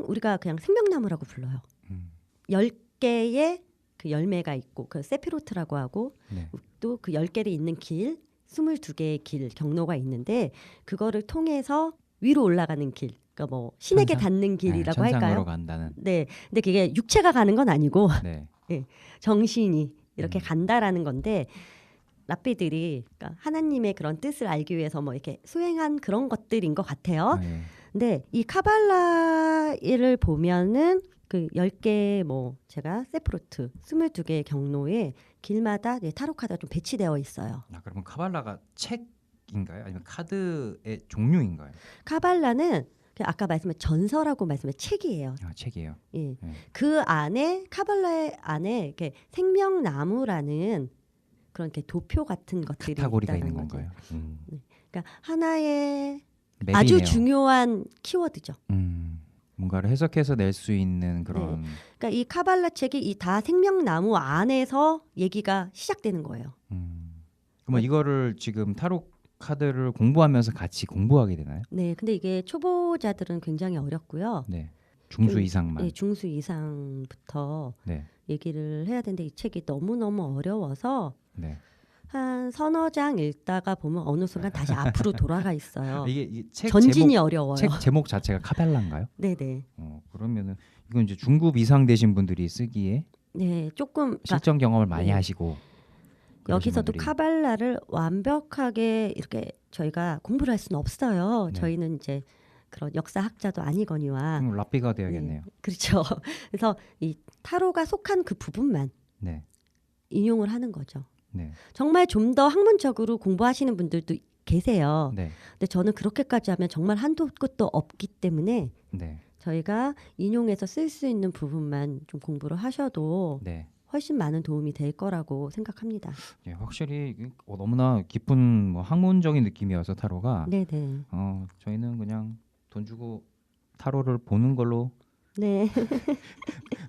[SPEAKER 6] 우리가 그냥 생명나무라고 불러요.
[SPEAKER 1] 음.
[SPEAKER 6] 10개의 그 열매가 있고 그 세피로트라고 하고
[SPEAKER 1] 네.
[SPEAKER 6] 또 그 10개를 잇는 길 22개의 길 경로가 있는데 그거를 통해서 위로 올라가는 길. 그러니까 뭐 신에게
[SPEAKER 1] 천상?
[SPEAKER 6] 닿는 길이라고
[SPEAKER 1] 네, 천상으로
[SPEAKER 6] 할까요?
[SPEAKER 1] 간다는.
[SPEAKER 6] 네. 근데 그게 육체가 가는 건 아니고
[SPEAKER 1] 네.
[SPEAKER 6] 정신이 이렇게
[SPEAKER 1] 음.
[SPEAKER 6] 간다라는 건데 랍비들이 그러니까 하나님의 그런 뜻을 알기 위해서 뭐 이렇게 수행한 그런 것들인 것 같아요.
[SPEAKER 1] 네.
[SPEAKER 6] 근데 이 카발라를 보면은 그 10개 뭐 제가 세프로트 22개의 경로에 길마다 타로 카드가 좀 배치되어 있어요.
[SPEAKER 1] 아, 그러면 카발라가 책인가요? 아니면 카드의 종류인가요?
[SPEAKER 6] 카발라는 아까 말씀한 전서라고 말씀한 책이에요.
[SPEAKER 1] 아, 책이에요.
[SPEAKER 6] 예.
[SPEAKER 1] 네.
[SPEAKER 6] 그 안에 카발라의 안에 이렇게 생명나무라는 그런 이렇게 도표 같은 것들이
[SPEAKER 1] 카타고리가
[SPEAKER 6] 있다는
[SPEAKER 1] 있는
[SPEAKER 6] 거죠.
[SPEAKER 1] 건가요?
[SPEAKER 6] 그러니까 하나의
[SPEAKER 1] 맵이네요.
[SPEAKER 6] 아주 중요한 키워드죠.
[SPEAKER 1] 뭔가를 해석해서 낼 수 있는 그런.
[SPEAKER 6] 그러니까 이 카발라 책이 이 다 생명나무 안에서 얘기가 시작되는 거예요.
[SPEAKER 1] 그러면 이거를 지금 타로 카드를 공부하면서 같이 공부하게 되나요?
[SPEAKER 6] 네, 근데 이게 초보자들은 굉장히 어렵고요.
[SPEAKER 1] 네. 중수
[SPEAKER 6] 좀,
[SPEAKER 1] 이상만.
[SPEAKER 6] 네, 중수 이상부터
[SPEAKER 1] 네.
[SPEAKER 6] 얘기를 해야 되는데 이 책이 너무너무 어려워서
[SPEAKER 1] 네.
[SPEAKER 6] 한 서너 장 읽다가 보면 어느 순간 다시 앞으로 돌아가 있어요.
[SPEAKER 1] 이게 책
[SPEAKER 6] 전진이
[SPEAKER 1] 제목,
[SPEAKER 6] 어려워요.
[SPEAKER 1] 책 제목 자체가 카발라인가요?
[SPEAKER 6] 네네.
[SPEAKER 1] 그러면은 이건 이제 중급 이상 되신 분들이 쓰기에
[SPEAKER 6] 네, 조금 그러니까
[SPEAKER 1] 실전 경험을 많이
[SPEAKER 6] 네.
[SPEAKER 1] 하시고 그러신
[SPEAKER 6] 여기서도
[SPEAKER 1] 분들이.
[SPEAKER 6] 카발라를 완벽하게 이렇게 저희가 공부를 할 수는 없어요.
[SPEAKER 1] 네.
[SPEAKER 6] 저희는 이제 그런 역사학자도 아니거니와
[SPEAKER 1] 랍비가 돼야겠네요.
[SPEAKER 6] 그렇죠. 그래서 이 타로가 속한 그 부분만
[SPEAKER 1] 네.
[SPEAKER 6] 인용을 하는 거죠.
[SPEAKER 1] 네.
[SPEAKER 6] 정말 좀 더 학문적으로 공부하시는 분들도 계세요.
[SPEAKER 1] 네.
[SPEAKER 6] 근데 저는 그렇게까지 하면 정말 한도 끝도 없기 때문에
[SPEAKER 1] 네.
[SPEAKER 6] 저희가 인용해서 쓸 수 있는 부분만 좀 공부를 하셔도
[SPEAKER 1] 네.
[SPEAKER 6] 훨씬 많은 도움이 될 거라고 생각합니다.
[SPEAKER 1] 예, 확실히 너무나 깊은 뭐 학문적인 느낌이어서 타로가
[SPEAKER 6] 네네.
[SPEAKER 1] 저희는 그냥 돈 주고 타로를 보는 걸로
[SPEAKER 6] 네.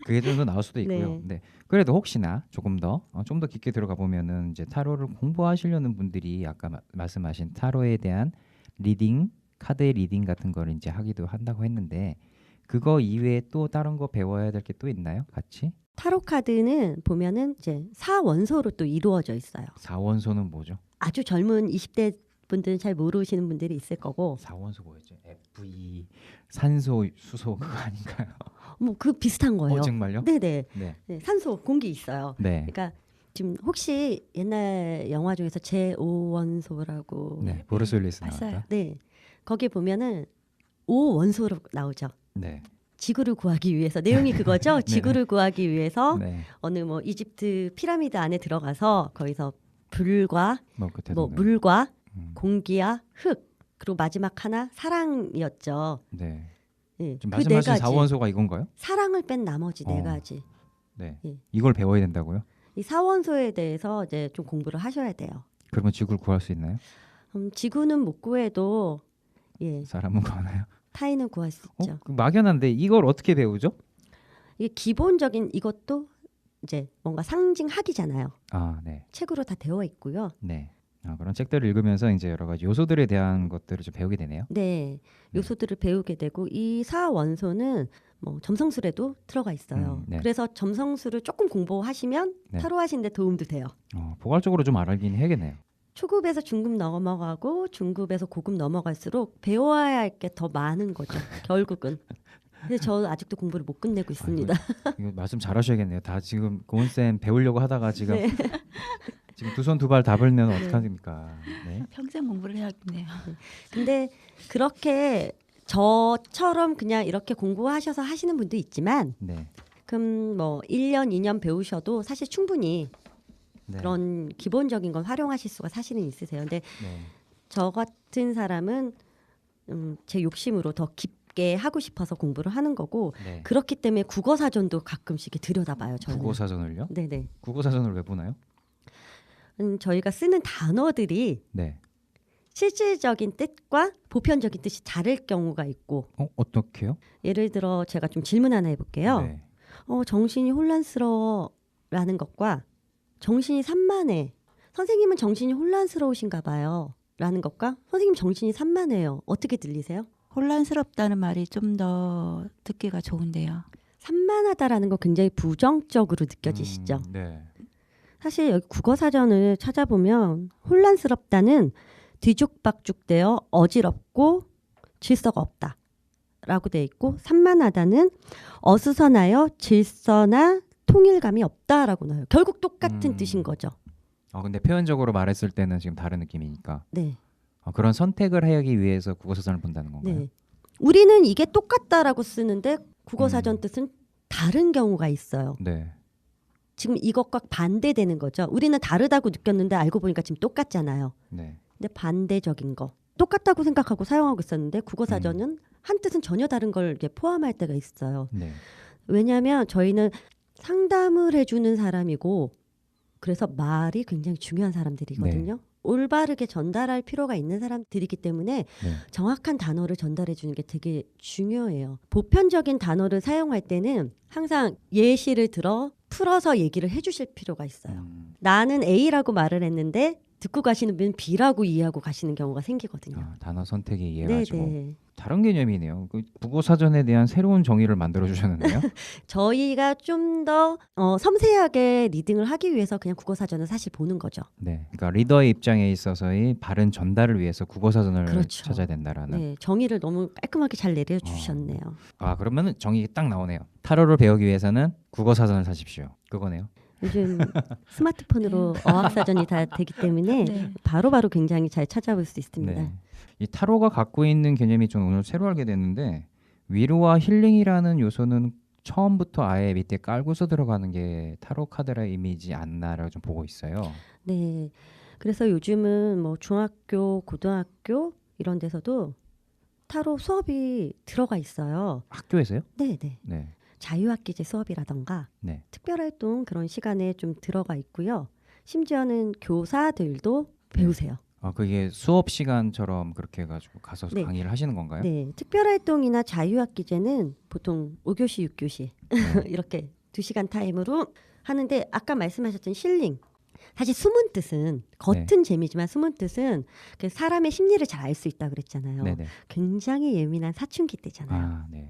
[SPEAKER 1] 그게 좀 더 나올 수도 있고요.
[SPEAKER 6] 네.
[SPEAKER 1] 네. 그래도 혹시나 조금 더 좀 더 깊게 들어가 보면은 이제 타로를 공부하시려는 분들이 아까 말씀하신 타로에 대한 리딩, 카드의 리딩 같은 거를 이제 하기도 한다고 했는데 그거 이외에 또 다른 거 배워야 될 게 또 있나요? 같이?
[SPEAKER 6] 타로 카드는 보면은 이제 4원소로 또 이루어져 있어요.
[SPEAKER 1] 4원소는 뭐죠?
[SPEAKER 6] 아주 젊은 20대 분들은 잘 모르시는 분들이 있을 거고
[SPEAKER 1] 4원소 뭐였죠? FE 산소, 수소 그거 아닌가요?
[SPEAKER 6] 뭐 그 비슷한 거예요.
[SPEAKER 1] 정말요?
[SPEAKER 6] 네네.
[SPEAKER 1] 네.
[SPEAKER 6] 네, 산소, 공기 있어요.
[SPEAKER 1] 네.
[SPEAKER 6] 그러니까 지금 혹시 옛날 영화 중에서 제5원소라고
[SPEAKER 1] 네. 브루스 윌리스
[SPEAKER 7] 봤어요.
[SPEAKER 1] 나왔다.
[SPEAKER 6] 네. 거기 보면은 5원소로 나오죠.
[SPEAKER 1] 네.
[SPEAKER 6] 지구를 구하기 위해서 내용이 그거죠. 지구를 구하기 위해서
[SPEAKER 1] 네.
[SPEAKER 6] 어느 뭐 이집트 피라미드 안에 들어가서 거기서 불과
[SPEAKER 1] 뭐 끝에
[SPEAKER 6] 뭐 물과
[SPEAKER 1] 음.
[SPEAKER 6] 공기와 흙 그리고 마지막 하나 사랑이었죠.
[SPEAKER 1] 네.
[SPEAKER 6] 예,
[SPEAKER 1] 지금
[SPEAKER 6] 그 네
[SPEAKER 1] 말씀하신
[SPEAKER 6] 가지
[SPEAKER 1] 4원소가 이건가요?
[SPEAKER 6] 사랑을 뺀 나머지 네
[SPEAKER 1] 어.
[SPEAKER 6] 가지
[SPEAKER 1] 네.
[SPEAKER 6] 예.
[SPEAKER 1] 이걸 배워야 된다고요?
[SPEAKER 6] 이 4원소에 대해서 이제 좀 공부를 하셔야 돼요.
[SPEAKER 1] 그러면 지구를 구할 수 있나요?
[SPEAKER 6] 지구는 못 구해도 예,
[SPEAKER 1] 사람은 구하나요?
[SPEAKER 6] 타인은 구할 수 있죠.
[SPEAKER 1] 막연한데 이걸 어떻게 배우죠?
[SPEAKER 6] 이게 기본적인 이것도 이제 뭔가 상징학이잖아요.
[SPEAKER 1] 아, 네.
[SPEAKER 6] 책으로 다 되어 있고요.
[SPEAKER 1] 네. 그런 책들을 읽으면서 이제 여러 가지 요소들에 대한 것들을 좀 배우게 되네요.
[SPEAKER 6] 네, 요소들을 배우게 되고 이 4원소는 뭐 점성술에도 들어가 있어요.
[SPEAKER 1] 네.
[SPEAKER 6] 그래서 점성술을 조금 공부하시면
[SPEAKER 1] 네.
[SPEAKER 6] 타로 하시는데 도움도 돼요.
[SPEAKER 1] 포괄적으로 좀 알긴 해야겠네요.
[SPEAKER 6] 초급에서 중급 넘어가고 중급에서 고급 넘어갈수록 배워야 할 게 더 많은 거죠. 결국은. 근데 저 아직도 공부를 못 끝내고 있습니다.
[SPEAKER 1] 이거 말씀 잘하셔야겠네요. 다 지금 고은쌤 배우려고 하다가 지금
[SPEAKER 6] 네.
[SPEAKER 1] 지금 두 손 두 발 다 벌면
[SPEAKER 6] 네.
[SPEAKER 1] 어떡합니까? 네.
[SPEAKER 7] 평생 공부를 해야겠네요.
[SPEAKER 6] 근데 그렇게 저처럼 그냥 이렇게 공부하셔서 하시는 분도 있지만
[SPEAKER 1] 네.
[SPEAKER 6] 그럼 뭐 1년, 2년 배우셔도 사실 충분히
[SPEAKER 1] 네.
[SPEAKER 6] 그런 기본적인 건 활용하실 수가 사실은 있으세요. 근데
[SPEAKER 1] 네.
[SPEAKER 6] 저 같은 사람은 제 욕심으로 더 깊게 하고 싶어서 공부를 하는 거고
[SPEAKER 1] 네.
[SPEAKER 6] 그렇기 때문에 국어 사전도 가끔씩 들여다봐요. 저는.
[SPEAKER 1] 국어 사전을요?
[SPEAKER 6] 네네.
[SPEAKER 1] 국어 사전을 왜 보나요?
[SPEAKER 6] 저희가 쓰는 단어들이
[SPEAKER 1] 네.
[SPEAKER 6] 실질적인 뜻과 보편적인 뜻이 다를 경우가 있고
[SPEAKER 1] 어떻게요?
[SPEAKER 6] 예를 들어 제가 좀 질문 하나 해볼게요.
[SPEAKER 1] 네.
[SPEAKER 6] 정신이 혼란스러워라는 것과 정신이 산만해. 선생님은 정신이 혼란스러우신가 봐요. 라는 것과 선생님 정신이 산만해요. 어떻게 들리세요?
[SPEAKER 7] 혼란스럽다는 말이 좀 더 듣기가 좋은데요.
[SPEAKER 6] 산만하다라는 거 굉장히 부정적으로 느껴지시죠?
[SPEAKER 1] 네.
[SPEAKER 6] 사실 여기 국어사전을 찾아보면 혼란스럽다는 뒤죽박죽되어 어지럽고 질서가 없다 라고 돼 있고 산만하다는 어수선하여 질서나 통일감이 없다라고 나와요. 결국 똑같은 뜻인 거죠.
[SPEAKER 1] 근데 표현적으로 말했을 때는 지금 다른 느낌이니까
[SPEAKER 6] 네.
[SPEAKER 1] 그런 선택을 하기 위해서 국어사전을 본다는 건가요?
[SPEAKER 6] 네. 우리는 이게 똑같다라고 쓰는데 국어사전 뜻은 다른 경우가 있어요.
[SPEAKER 1] 네.
[SPEAKER 6] 지금 이것과 반대되는 거죠. 우리는 다르다고 느꼈는데 알고 보니까 지금 똑같잖아요.
[SPEAKER 1] 네.
[SPEAKER 6] 근데 반대적인 거. 똑같다고 생각하고 사용하고 있었는데 국어사전은 한 뜻은 전혀 다른 걸 이제 포함할 때가 있어요.
[SPEAKER 1] 네.
[SPEAKER 6] 왜냐하면 저희는 상담을 해주는 사람이고 그래서 말이 굉장히 중요한 사람들이거든요. 올바르게 전달할 필요가 있는 사람들이기 때문에
[SPEAKER 1] 네.
[SPEAKER 6] 정확한 단어를 전달해 주는 게 되게 중요해요. 보편적인 단어를 사용할 때는 항상 예시를 들어 풀어서 얘기를 해주실 필요가 있어요. 나는 A라고 말을 했는데 듣고 가시는 분은 B라고 이해하고 가시는 경우가 생기거든요.
[SPEAKER 1] 단어 선택이 이해가지고
[SPEAKER 6] 네네.
[SPEAKER 1] 다른 개념이네요. 그 국어사전에 대한 새로운 정의를 만들어 주셨는데요.
[SPEAKER 6] 저희가 좀 더 섬세하게 리딩을 하기 위해서 그냥 국어사전을 사실 보는 거죠.
[SPEAKER 1] 네. 그러니까 리더의 입장에 있어서의 바른 전달을 위해서 국어사전을
[SPEAKER 6] 그렇죠.
[SPEAKER 1] 찾아야 된다라는.
[SPEAKER 6] 네, 정의를 너무 깔끔하게 잘 내려주셨네요.
[SPEAKER 1] 그러면은 정의 딱 나오네요. 타로를 배우기 위해서는 국어사전을 사십시오. 그거네요.
[SPEAKER 6] 요즘 스마트폰으로 어학사전이 다 되기 때문에
[SPEAKER 7] 네.
[SPEAKER 6] 바로바로 굉장히 잘 찾아볼 수 있습니다.
[SPEAKER 1] 네. 이 타로가 갖고 있는 개념이 좀 오늘 새로 알게 됐는데 위로와 힐링이라는 요소는 처음부터 아예 밑에 깔고서 들어가는 게 타로 카드라의 이미지 않나라고 좀 보고 있어요.
[SPEAKER 6] 네. 그래서 요즘은 뭐 중학교, 고등학교 이런 데서도 타로 수업이 들어가 있어요.
[SPEAKER 1] 학교에서요?
[SPEAKER 6] 네, 네.
[SPEAKER 1] 네.
[SPEAKER 6] 자유학기제 수업이라던가
[SPEAKER 1] 네.
[SPEAKER 6] 특별활동 그런 시간에 좀 들어가 있고요. 심지어는 교사들도 배우세요.
[SPEAKER 1] 그게 수업 시간처럼 그렇게 해가지고 가서
[SPEAKER 6] 네.
[SPEAKER 1] 강의를 하시는 건가요?
[SPEAKER 6] 네, 특별활동이나 자유학기제는 보통 5교시, 6교시 이렇게 2시간 타임으로 하는데 아까 말씀하셨던 힐링 사실 숨은 뜻은 겉은 재미지만 숨은 뜻은 그 사람의 심리를 잘 알 수 있다 그랬잖아요.
[SPEAKER 1] 네네.
[SPEAKER 6] 굉장히 예민한 사춘기 때잖아요.
[SPEAKER 1] 네.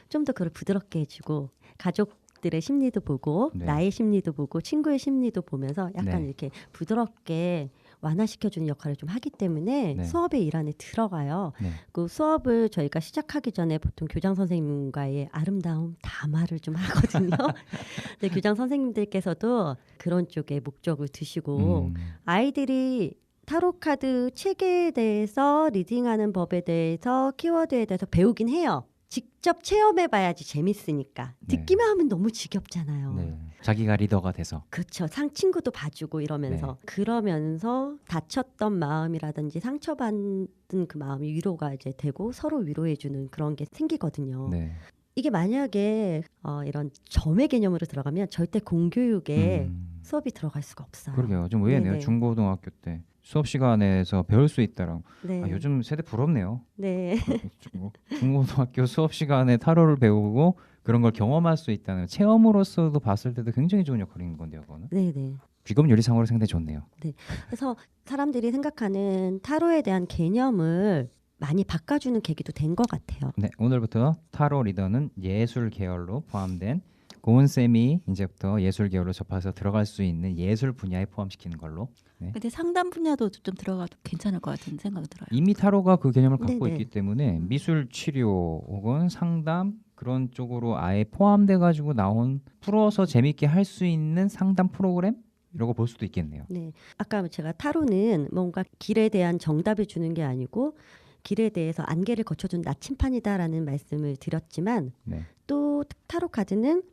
[SPEAKER 6] 좀 더 그걸 부드럽게 해주고 가족들의 심리도 보고
[SPEAKER 1] 네.
[SPEAKER 6] 나의 심리도 보고 친구의 심리도 보면서 약간
[SPEAKER 1] 네.
[SPEAKER 6] 이렇게 부드럽게 완화시켜주는 역할을 좀 하기 때문에
[SPEAKER 1] 네.
[SPEAKER 6] 수업의 일환에 들어가요.
[SPEAKER 1] 네.
[SPEAKER 6] 그 수업을 저희가 시작하기 전에 보통 교장 선생님과의 아름다운 담화를 좀 하거든요. 근데 교장 선생님들께서도 그런 쪽에 목적을 두시고 아이들이 타로 카드 책에 대해서 리딩하는 법에 대해서 키워드에 대해서 배우긴 해요. 직접 체험해봐야지 재밌으니까.
[SPEAKER 1] 네.
[SPEAKER 6] 듣기만 하면 너무 지겹잖아요.
[SPEAKER 1] 네. 자기가 리더가 돼서.
[SPEAKER 6] 그렇죠. 친구도 봐주고 이러면서
[SPEAKER 1] 네.
[SPEAKER 6] 그러면서 다쳤던 마음이라든지 상처받은 그 마음이 위로가 이제 되고 서로 위로해주는 그런 게 생기거든요.
[SPEAKER 1] 네.
[SPEAKER 6] 이게 만약에 이런 점의 개념으로 들어가면 절대 공교육에 수업이 들어갈 수가 없어요.
[SPEAKER 1] 그러게요. 좀 의외네요.
[SPEAKER 6] 네네.
[SPEAKER 1] 중고등학교 때 수업 시간에서 배울 수 있다라고.
[SPEAKER 6] 네.
[SPEAKER 1] 요즘 세대 부럽네요.
[SPEAKER 6] 네.
[SPEAKER 1] 중고등학교 수업 시간에 타로를 배우고 그런 걸 경험할 수 있다는 체험으로서도 봤을 때도 굉장히 좋은 역할인 건데요. 그거는.
[SPEAKER 6] 네네.
[SPEAKER 1] 직업 윤리상으로 상당히 좋네요.
[SPEAKER 6] 그래서 사람들이 생각하는 타로에 대한 개념을 많이 바꿔주는 계기도 된 것 같아요.
[SPEAKER 1] 네, 오늘부터 타로 리더는 예술 계열로 포함된 고은 쌤이 이제부터 예술 계열로 접해서 들어갈 수 있는 예술 분야에 포함시키는 걸로. 네.
[SPEAKER 7] 근데 상담 분야도 좀 들어가도 괜찮을 것 같은 생각이 들어요.
[SPEAKER 1] 이미 타로가 그 개념을 갖고
[SPEAKER 6] 네네.
[SPEAKER 1] 있기 때문에 미술 치료 혹은 상담 그런 쪽으로 아예 포함돼 가지고 나온 풀어서 재밌게 할 수 있는 상담 프로그램 이라고 볼 수도 있겠네요.
[SPEAKER 6] 네. 아까 제가 타로는 뭔가 길에 대한 정답을 주는 게 아니고 길에 대해서 안개를 거쳐준 나침판이다라는 말씀을 드렸지만
[SPEAKER 1] 네.
[SPEAKER 6] 또 타로 카드는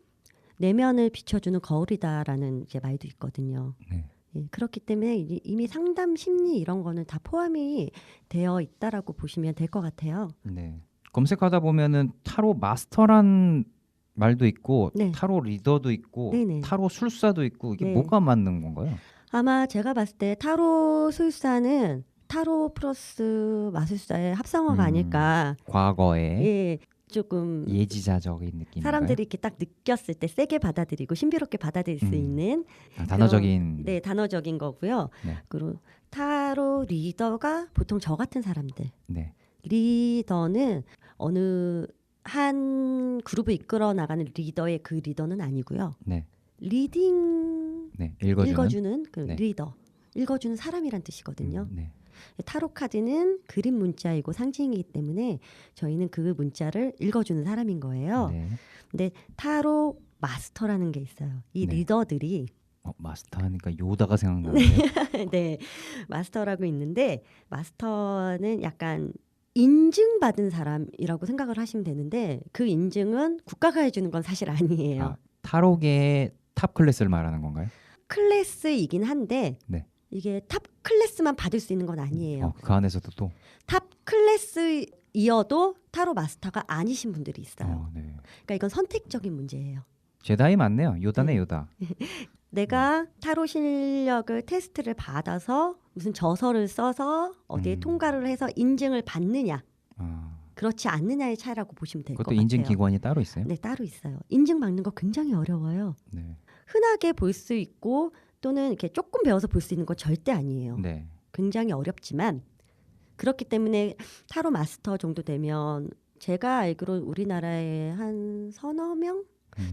[SPEAKER 6] 내면을 비춰주는 거울이다라는 이제 말도 있거든요.
[SPEAKER 1] 네.
[SPEAKER 6] 예, 그렇기 때문에 이미 상담 심리 이런 거는 다 포함이 되어 있다라고 보시면 될 것 같아요.
[SPEAKER 1] 네. 검색하다 보면은 타로 마스터란 말도 있고
[SPEAKER 6] 네.
[SPEAKER 1] 타로 리더도 있고
[SPEAKER 6] 네네.
[SPEAKER 1] 타로 술사도 있고 이게
[SPEAKER 6] 네.
[SPEAKER 1] 뭐가 맞는 건가요?
[SPEAKER 6] 아마 제가 봤을 때 타로 술사는 타로 플러스 마술사의 합성어가 아닐까.
[SPEAKER 1] 과거에
[SPEAKER 6] 예, 조금
[SPEAKER 1] 예지자적인 느낌.
[SPEAKER 6] 사람들이 이렇게 딱 느꼈을 때 세게 받아들이고 신비롭게 받아들일 수 있는
[SPEAKER 1] 단어적인.
[SPEAKER 6] 네, 단어적인 거고요.
[SPEAKER 1] 네.
[SPEAKER 6] 그리고 타로 리더가 보통 저 같은 사람들.
[SPEAKER 1] 네.
[SPEAKER 6] 리더는 어느 한 그룹을 이끌어 나가는 리더의 그 리더는 아니고요.
[SPEAKER 1] 네.
[SPEAKER 6] 리딩
[SPEAKER 1] 네.
[SPEAKER 6] 읽어주는 그
[SPEAKER 1] 네.
[SPEAKER 6] 리더, 읽어주는 사람이란 뜻이거든요.
[SPEAKER 1] 네.
[SPEAKER 6] 타로 카드는 그림 문자이고 상징이기 때문에 저희는 그 문자를 읽어주는 사람인 거예요.
[SPEAKER 1] 네.
[SPEAKER 6] 근데 타로 마스터라는 게 있어요. 이
[SPEAKER 1] 네.
[SPEAKER 6] 리더들이
[SPEAKER 1] 마스터 하니까 요다가 생각나는데.
[SPEAKER 6] 네, 마스터라고 있는데 마스터는 약간 인증받은 사람이라고 생각을 하시면 되는데 그 인증은 국가가 해주는 건 사실 아니에요.
[SPEAKER 1] 아, 타로계의 탑 클래스를 말하는 건가요?
[SPEAKER 6] 클래스이긴 한데
[SPEAKER 1] 네.
[SPEAKER 6] 이게 탑 클래스만 받을 수 있는 건 아니에요.
[SPEAKER 1] 그 안에서도 또.
[SPEAKER 6] 탑 클래스이어도 타로 마스터가 아니신 분들이 있어요.
[SPEAKER 1] 네.
[SPEAKER 6] 그러니까 이건 선택적인 문제예요.
[SPEAKER 1] 제다이 맞네요. 요다네 요다.
[SPEAKER 6] 내가 타로 실력을 테스트를 받아서 무슨 저서를 써서 어디에 통과를 해서 인증을 받느냐
[SPEAKER 1] 아,
[SPEAKER 6] 그렇지 않느냐의 차이라고 보시면 될 것
[SPEAKER 1] 그것도
[SPEAKER 6] 같아요.
[SPEAKER 1] 인증 기관이 따로 있어요?
[SPEAKER 6] 네, 따로 있어요. 인증 받는 거 굉장히 어려워요.
[SPEAKER 1] 네.
[SPEAKER 6] 흔하게 볼 수 있고 또는 이렇게 조금 배워서 볼 수 있는 건 절대 아니에요.
[SPEAKER 1] 네.
[SPEAKER 6] 굉장히 어렵지만 그렇기 때문에 타로 마스터 정도 되면 제가 알기로 우리나라에 한 서너 명?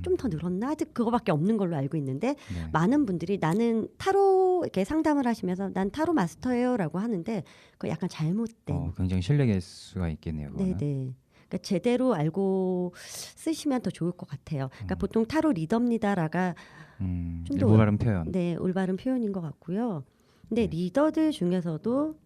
[SPEAKER 6] 좀 더 늘었나? 아직 그거밖에 없는 걸로 알고 있는데
[SPEAKER 1] 네.
[SPEAKER 6] 많은 분들이 나는 타로 이렇게 상담을 하시면서 난 타로 마스터예요라고 하는데 그거 약간 잘못된.
[SPEAKER 1] 굉장히 실력일 수가 있겠네요.
[SPEAKER 6] 네네. 그러니까 제대로 알고 쓰시면 더 좋을 것 같아요. 그러니까 보통 타로 리더입니다라가 좀 더
[SPEAKER 1] 올바른 표현.
[SPEAKER 6] 네, 올바른 표현인 것 같고요. 근데
[SPEAKER 1] 네.
[SPEAKER 6] 리더들 중에서도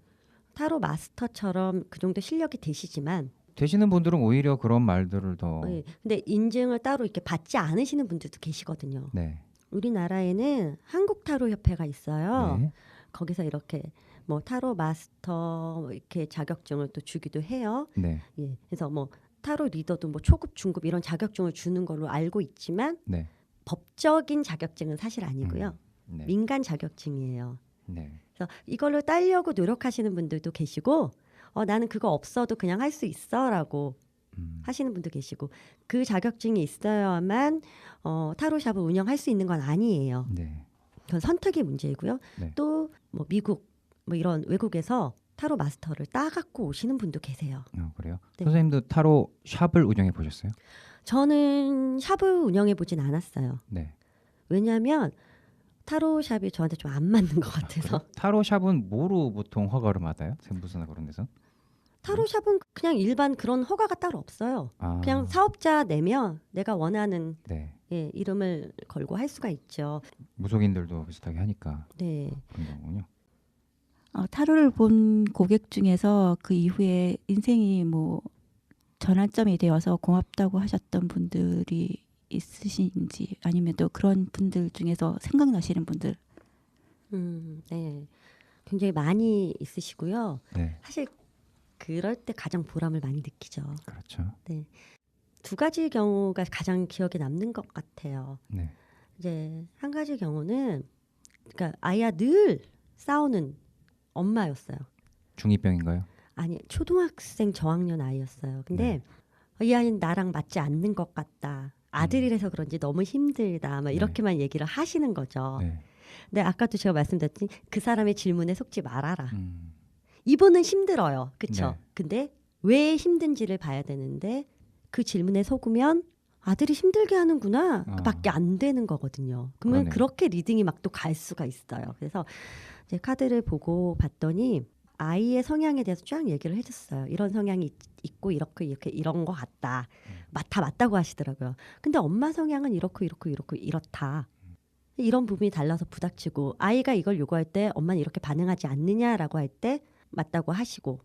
[SPEAKER 6] 타로 마스터처럼 그 정도 실력이 되시지만
[SPEAKER 1] 되시는 분들은 오히려 그런 말들을 더.
[SPEAKER 6] 네, 근데 인증을 따로 이렇게 받지 않으시는 분들도 계시거든요.
[SPEAKER 1] 네.
[SPEAKER 6] 우리나라에는 한국 타로 협회가 있어요.
[SPEAKER 1] 네.
[SPEAKER 6] 거기서 이렇게 뭐 타로 마스터 이렇게 자격증을 또 주기도 해요.
[SPEAKER 1] 네.
[SPEAKER 6] 예, 그래서 뭐 타로 리더도 뭐 초급, 중급 이런 자격증을 주는 걸로 알고 있지만
[SPEAKER 1] 네.
[SPEAKER 6] 법적인 자격증은 사실 아니고요.
[SPEAKER 1] 네.
[SPEAKER 6] 민간 자격증이에요.
[SPEAKER 1] 네.
[SPEAKER 6] 그래서 이걸로 따려고 노력하시는 분들도 계시고 나는 그거 없어도 그냥 할 수 있어라고 하시는 분도 계시고 그 자격증이 있어야만 타로샵을 운영할 수 있는 건 아니에요.
[SPEAKER 1] 네.
[SPEAKER 6] 그건 선택의 문제이고요.
[SPEAKER 1] 네.
[SPEAKER 6] 또 뭐 미국 뭐 이런 외국에서 타로 마스터를 따갖고 오시는 분도 계세요.
[SPEAKER 1] 그래요?
[SPEAKER 6] 네.
[SPEAKER 1] 선생님도 타로 샵을 운영해 보셨어요?
[SPEAKER 6] 저는 샵을 운영해 보진 않았어요.
[SPEAKER 1] 네.
[SPEAKER 6] 왜냐하면 타로샵이 저한테 좀 안 맞는 것 같아서.
[SPEAKER 1] 타로 샵은 뭐로 보통 허가를 받아요? 샘부스나 그런 데서?
[SPEAKER 6] 타로샵은 그냥 일반 그런 허가가 따로 없어요. 그냥 사업자 내면 내가 원하는
[SPEAKER 1] 네.
[SPEAKER 6] 예, 이름을 걸고 할 수가 있죠.
[SPEAKER 1] 무속인들도 비슷하게 하니까
[SPEAKER 6] 네.
[SPEAKER 1] 그런 거군요.
[SPEAKER 7] 타로를 본 고객 중에서 그 이후에 인생이 뭐 전환점이 되어서 고맙다고 하셨던 분들이 있으신지 아니면 또 그런 분들 중에서 생각나시는 분들.
[SPEAKER 6] 네. 굉장히 많이 있으시고요.
[SPEAKER 1] 네.
[SPEAKER 6] 사실 그럴 때 가장 보람을 많이 느끼죠.
[SPEAKER 1] 그렇죠.
[SPEAKER 6] 네. 두 가지 경우가 가장 기억에 남는 것 같아요.
[SPEAKER 1] 네.
[SPEAKER 6] 이제 한 가지 경우는 그러니까 아이와 늘 싸우는 엄마였어요.
[SPEAKER 1] 중2병인가요?
[SPEAKER 6] 아니 초등학생 저학년 아이였어요. 근데 이 아이는 나랑 맞지 않는 것 같다. 아들이라서 그런지 너무 힘들다. 막 이렇게만 얘기를 하시는 거죠.
[SPEAKER 1] 네.
[SPEAKER 6] 근데 아까도 제가 말씀드렸더니 그 사람의 질문에 속지 말아라.
[SPEAKER 1] 음.
[SPEAKER 6] 이분은 힘들어요. 그렇죠?
[SPEAKER 1] 네.
[SPEAKER 6] 근데 왜 힘든지를 봐야 되는데 그 질문에 속으면 아들이 힘들게 하는구나 밖에 안 되는 거거든요. 그러면
[SPEAKER 1] 그러네요.
[SPEAKER 6] 그렇게 리딩이 막 또 갈 수가 있어요. 그래서 이제 카드를 보고 봤더니 아이의 성향에 대해서 쫙 얘기를 해줬어요. 이런 성향이 있고 이렇게 이런 것 같다. 다 맞다고 하시더라고요. 근데 엄마 성향은 이렇고 이렇다. 이런 부분이 달라서 부닥치고 아이가 이걸 요구할 때 엄마는 이렇게 반응하지 않느냐라고 할 때 맞다고 하시고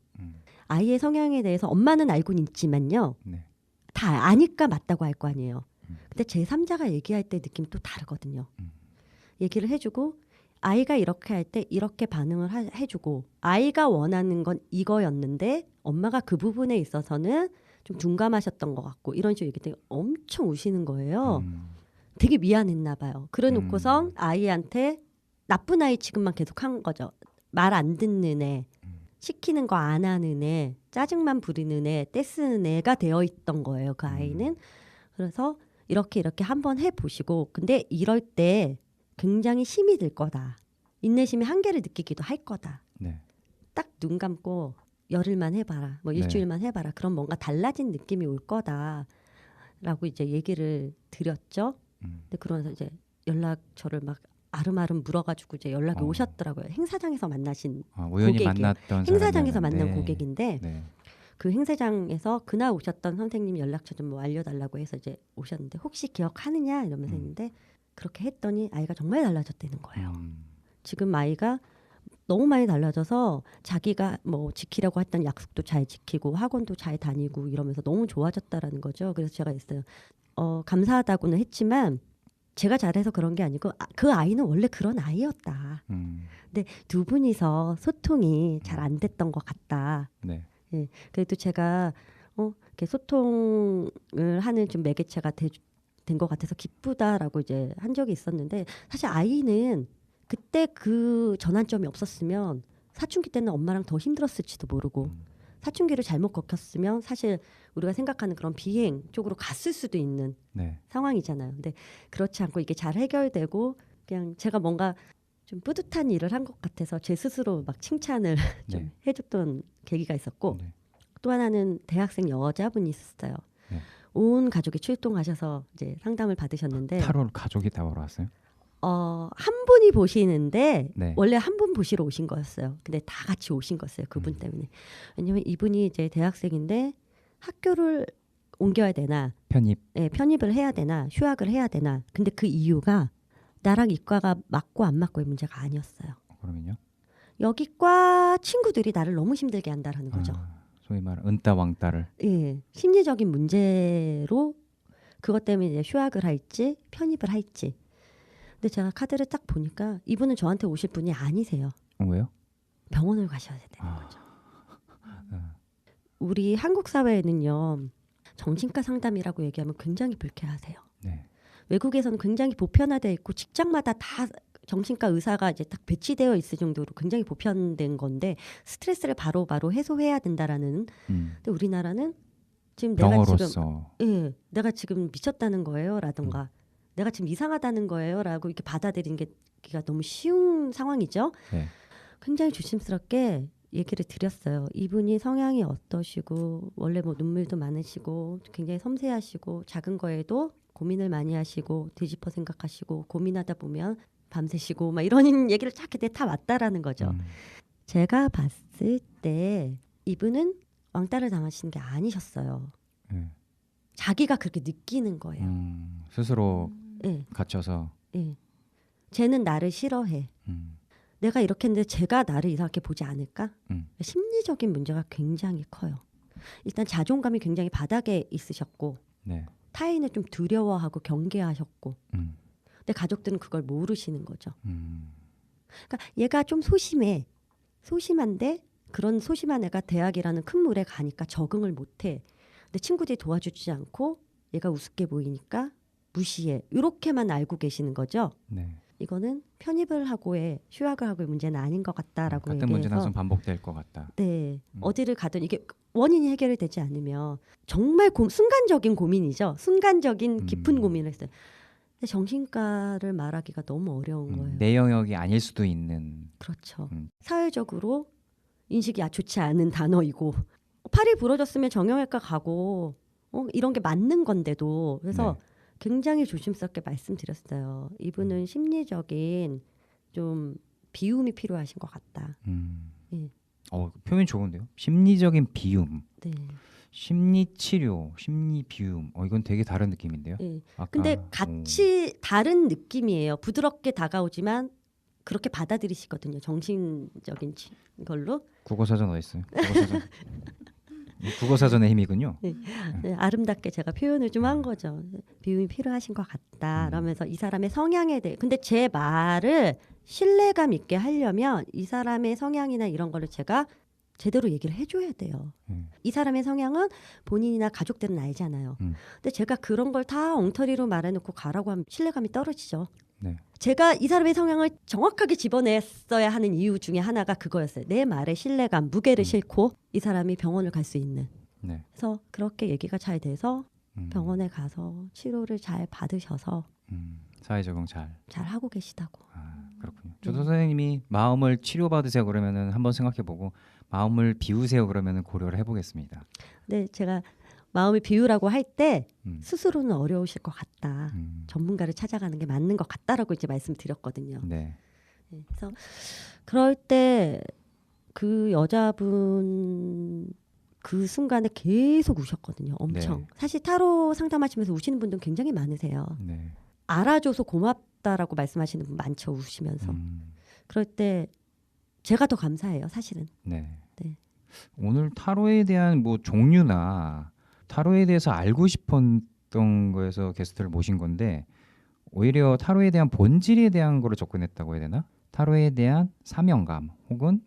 [SPEAKER 6] 아이의 성향에 대해서 엄마는 알고는 있지만요.
[SPEAKER 1] 네.
[SPEAKER 6] 다 아니까 맞다고 할 거 아니에요. 근데 제3자가 얘기할 때 느낌이 또 다르거든요. 얘기를 해주고 아이가 이렇게 할 때 이렇게 반응을 해주고 아이가 원하는 건 이거였는데 엄마가 그 부분에 있어서는 좀 둔감하셨던 것 같고 이런 식으로 얘기 때문에 엄청 우시는 거예요. 되게 미안했나 봐요. 그래 놓고선 아이한테 나쁜 아이 취급만 계속 한 거죠. 말 안 듣는 애. 시키는 거 안 하는 애, 짜증만 부리는 애, 떼쓰는 애가 되어 있던 거예요. 그 아이는. 그래서 이렇게 한번 해보시고 근데 이럴 때 굉장히 힘이 들 거다. 인내심의 한계를 느끼기도 할 거다.
[SPEAKER 1] 네.
[SPEAKER 6] 딱 눈 감고 열흘만 해봐라. 뭐
[SPEAKER 1] 네.
[SPEAKER 6] 일주일만 해봐라. 그럼 뭔가 달라진 느낌이 올 거다라고 이제 얘기를 드렸죠. 근데 그러면서 이제 저를 막 아름아름 물어가지고 이제 연락이 오셨더라고요. 행사장에서 만나신
[SPEAKER 1] 우연히
[SPEAKER 6] 고객이.
[SPEAKER 1] 만났던
[SPEAKER 6] 행사장에서
[SPEAKER 1] 사람이었는데.
[SPEAKER 6] 만난 고객인데
[SPEAKER 1] 네.
[SPEAKER 6] 그 행사장에서 그날 오셨던 선생님 연락처 좀 뭐 알려달라고 해서 이제 오셨는데 혹시 기억하느냐 이러면서 했는데 그렇게 했더니 아이가 정말 달라졌다는 거예요. 지금 아이가 너무 많이 달라져서 자기가 뭐 지키려고 했던 약속도 잘 지키고 학원도 잘 다니고 이러면서 너무 좋아졌다라는 거죠. 그래서 제가 했어요. 감사하다고는 했지만 제가 잘해서 그런 게 아니고 그 아이는 원래 그런 아이였다. 근데 두 분이서 소통이 잘 안 됐던 것 같다.
[SPEAKER 1] 네.
[SPEAKER 6] 예, 그래도 제가 이렇게 소통을 하는 좀 매개체가 된 것 같아서 기쁘다라고 이제 한 적이 있었는데 사실 아이는 그때 그 전환점이 없었으면 사춘기 때는 엄마랑 더 힘들었을지도 모르고 사춘기를 잘못 겪었으면 사실 우리가 생각하는 그런 비행 쪽으로 갔을 수도 있는
[SPEAKER 1] 네.
[SPEAKER 6] 상황이잖아요. 근데 그렇지 않고 이게 잘 해결되고 그냥 제가 뭔가 좀 뿌듯한 일을 한 것 같아서 제 스스로 막 칭찬을 좀
[SPEAKER 1] 네.
[SPEAKER 6] 해줬던 계기가 있었고
[SPEAKER 1] 네.
[SPEAKER 6] 또 하나는 대학생 여자분이 있었어요.
[SPEAKER 1] 네.
[SPEAKER 6] 온 가족이 출동하셔서 이제 상담을 받으셨는데
[SPEAKER 1] 타로를 가족이 다 보러 왔어요?
[SPEAKER 6] 한 분이 보시는데
[SPEAKER 1] 네.
[SPEAKER 6] 원래 한 분 보시러 오신 거였어요. 근데 다 같이 오신 거였어요. 그분 때문에. 왜냐면 이분이 이제 대학생인데 학교를 옮겨야 되나
[SPEAKER 1] 편입.
[SPEAKER 6] 네, 편입을 해야 되나 휴학을 해야 되나 근데 그 이유가 나랑 이과가 맞고 안 맞고의 문제가 아니었어요.
[SPEAKER 1] 그러면요?
[SPEAKER 6] 여기과 친구들이 나를 너무 힘들게 한다라는 거죠.
[SPEAKER 1] 소위 말하는 은따 왕따를.
[SPEAKER 6] 예, 심리적인 문제로 그것 때문에 이제 휴학을 할지 편입을 할지. 근데 제가 카드를 딱 보니까 이분은 저한테 오실 분이 아니세요.
[SPEAKER 1] 왜요?
[SPEAKER 6] 병원을 가셔야 되는 거죠. 우리 한국 사회에는요. 정신과 상담이라고 얘기하면 굉장히 불쾌하세요.
[SPEAKER 1] 네.
[SPEAKER 6] 외국에서는 굉장히 보편화되어 있고 직장마다 다 정신과 의사가 이제 딱 배치되어 있을 정도로 굉장히 보편된 건데 스트레스를 바로바로 해소해야 된다라는. 근데 우리나라는 지금
[SPEAKER 1] 병어로서.
[SPEAKER 6] 내가 지금 미쳤다는 거예요라든가 내가 지금 이상하다는 거예요라고 이렇게 받아들이는 게가 너무 쉬운 상황이죠.
[SPEAKER 1] 네.
[SPEAKER 6] 굉장히 조심스럽게 얘기를 드렸어요. 이분이 성향이 어떠시고 원래 뭐 눈물도 많으시고 굉장히 섬세하시고 작은 거에도 고민을 많이 하시고 뒤집어 생각하시고 고민하다 보면 밤새시고 막 이런 얘기를 쫙 이렇게 다 맞다라는 거죠. 제가 봤을 때 이분은 왕따를 당하시는 게 아니셨어요.
[SPEAKER 1] 네.
[SPEAKER 6] 자기가 그렇게 느끼는 거예요.
[SPEAKER 1] 스스로
[SPEAKER 6] 예,
[SPEAKER 1] 갇혀서.
[SPEAKER 6] 예. 쟤는 나를 싫어해. 내가 이렇게 했는데 제가 나를 이상하게 보지 않을까? 심리적인 문제가 굉장히 커요. 일단 자존감이 굉장히 바닥에 있으셨고
[SPEAKER 1] 네.
[SPEAKER 6] 타인을 좀 두려워하고 경계하셨고 근데 가족들은 그걸 모르시는 거죠. 그러니까 얘가 좀 소심한데 그런 소심한 애가 대학이라는 큰 물에 가니까 적응을 못해. 근데 친구들이 도와주지 않고 얘가 우습게 보이니까 무시해. 이렇게만 알고 계시는 거죠.
[SPEAKER 1] 네.
[SPEAKER 6] 이거는 편입을 하고의 휴학을 하고의 문제는 아닌 것 같다라고
[SPEAKER 1] 같은
[SPEAKER 6] 얘기해서
[SPEAKER 1] 문제는 항상 반복될 것 같다.
[SPEAKER 6] 네, 어디를 가든 이게 원인이 해결이 되지 않으면 정말 순간적인 고민이죠. 순간적인 깊은 고민을 했어요. 근데 정신과를 말하기가 너무 어려운 거예요.
[SPEAKER 1] 내 영역이 아닐 수도 있는.
[SPEAKER 6] 그렇죠.
[SPEAKER 1] 음.
[SPEAKER 6] 사회적으로 인식이 좋지 않은 단어이고 팔이 부러졌으면 정형외과 가고 이런 게 맞는 건데도 그래서
[SPEAKER 1] 네.
[SPEAKER 6] 굉장히 조심스럽게 말씀드렸어요. 이분은 심리적인 좀 비움이 필요하신 것 같다. 예.
[SPEAKER 1] 표현 좋은데요. 심리적인 비움,
[SPEAKER 6] 네.
[SPEAKER 1] 심리치료, 심리비움. 이건 되게 다른 느낌인데요.
[SPEAKER 6] 예.
[SPEAKER 1] 아까,
[SPEAKER 6] 근데 같이 다른 느낌이에요. 부드럽게 다가오지만 그렇게 받아들이시거든요. 정신적인 걸로.
[SPEAKER 1] 국어사전 어디 있어요? 국어사전. 국어사전의 힘이군요.
[SPEAKER 6] 네, 아름답게 제가 표현을 좀 한 거죠. 비움이 필요하신 것 같다. 그러면서 이 사람의 성향에 대해 근데 제 말을 신뢰감 있게 하려면 이 사람의 성향이나 이런 거를 제가 제대로 얘기를 해줘야 돼요. 이 사람의 성향은 본인이나 가족들은 알잖아요. 근데 제가 그런 걸 다 엉터리로 말해놓고 가라고 하면 신뢰감이 떨어지죠.
[SPEAKER 1] 네.
[SPEAKER 6] 제가 이 사람의 성향을 정확하게 집어냈어야 하는 이유 중에 하나가 그거였어요. 내 말에 신뢰감, 무게를 싣고 이 사람이 병원을 갈 수 있는.
[SPEAKER 1] 네.
[SPEAKER 6] 그래서 그렇게 얘기가 잘 돼서
[SPEAKER 1] 음.
[SPEAKER 6] 병원에 가서 치료를 잘 받으셔서
[SPEAKER 1] 사회 적응 잘.
[SPEAKER 6] 잘 하고 계시다고.
[SPEAKER 1] 그렇군요. 조도 선생님이 마음을 치료받으세요 그러면은 한번 생각해보고 마음을 비우세요 그러면은 고려를 해보겠습니다.
[SPEAKER 6] 근데 제가 마음을 비우라고 할 때
[SPEAKER 1] 음.
[SPEAKER 6] 스스로는 어려우실 것 같다. 전문가를 찾아가는 게 맞는 것 같다라고 이제 말씀드렸거든요.
[SPEAKER 1] 네.
[SPEAKER 6] 네, 그래서 그럴 때 그 여자분 그 순간에 계속 우셨거든요. 엄청.
[SPEAKER 1] 네.
[SPEAKER 6] 사실 타로 상담하시면서 우시는 분들 굉장히 많으세요.
[SPEAKER 1] 네.
[SPEAKER 6] 알아줘서 고맙다라고 말씀하시는 분 많죠. 우시면서. 그럴 때 제가 더 감사해요. 사실은.
[SPEAKER 1] 네.
[SPEAKER 6] 네.
[SPEAKER 1] 오늘 타로에 대한 뭐 종류나 타로에 대해서 알고 싶었던 거에서 게스트를 모신 건데 오히려 타로에 대한 본질에 대한 거를 접근했다고 해야 되나? 타로에 대한 사명감 혹은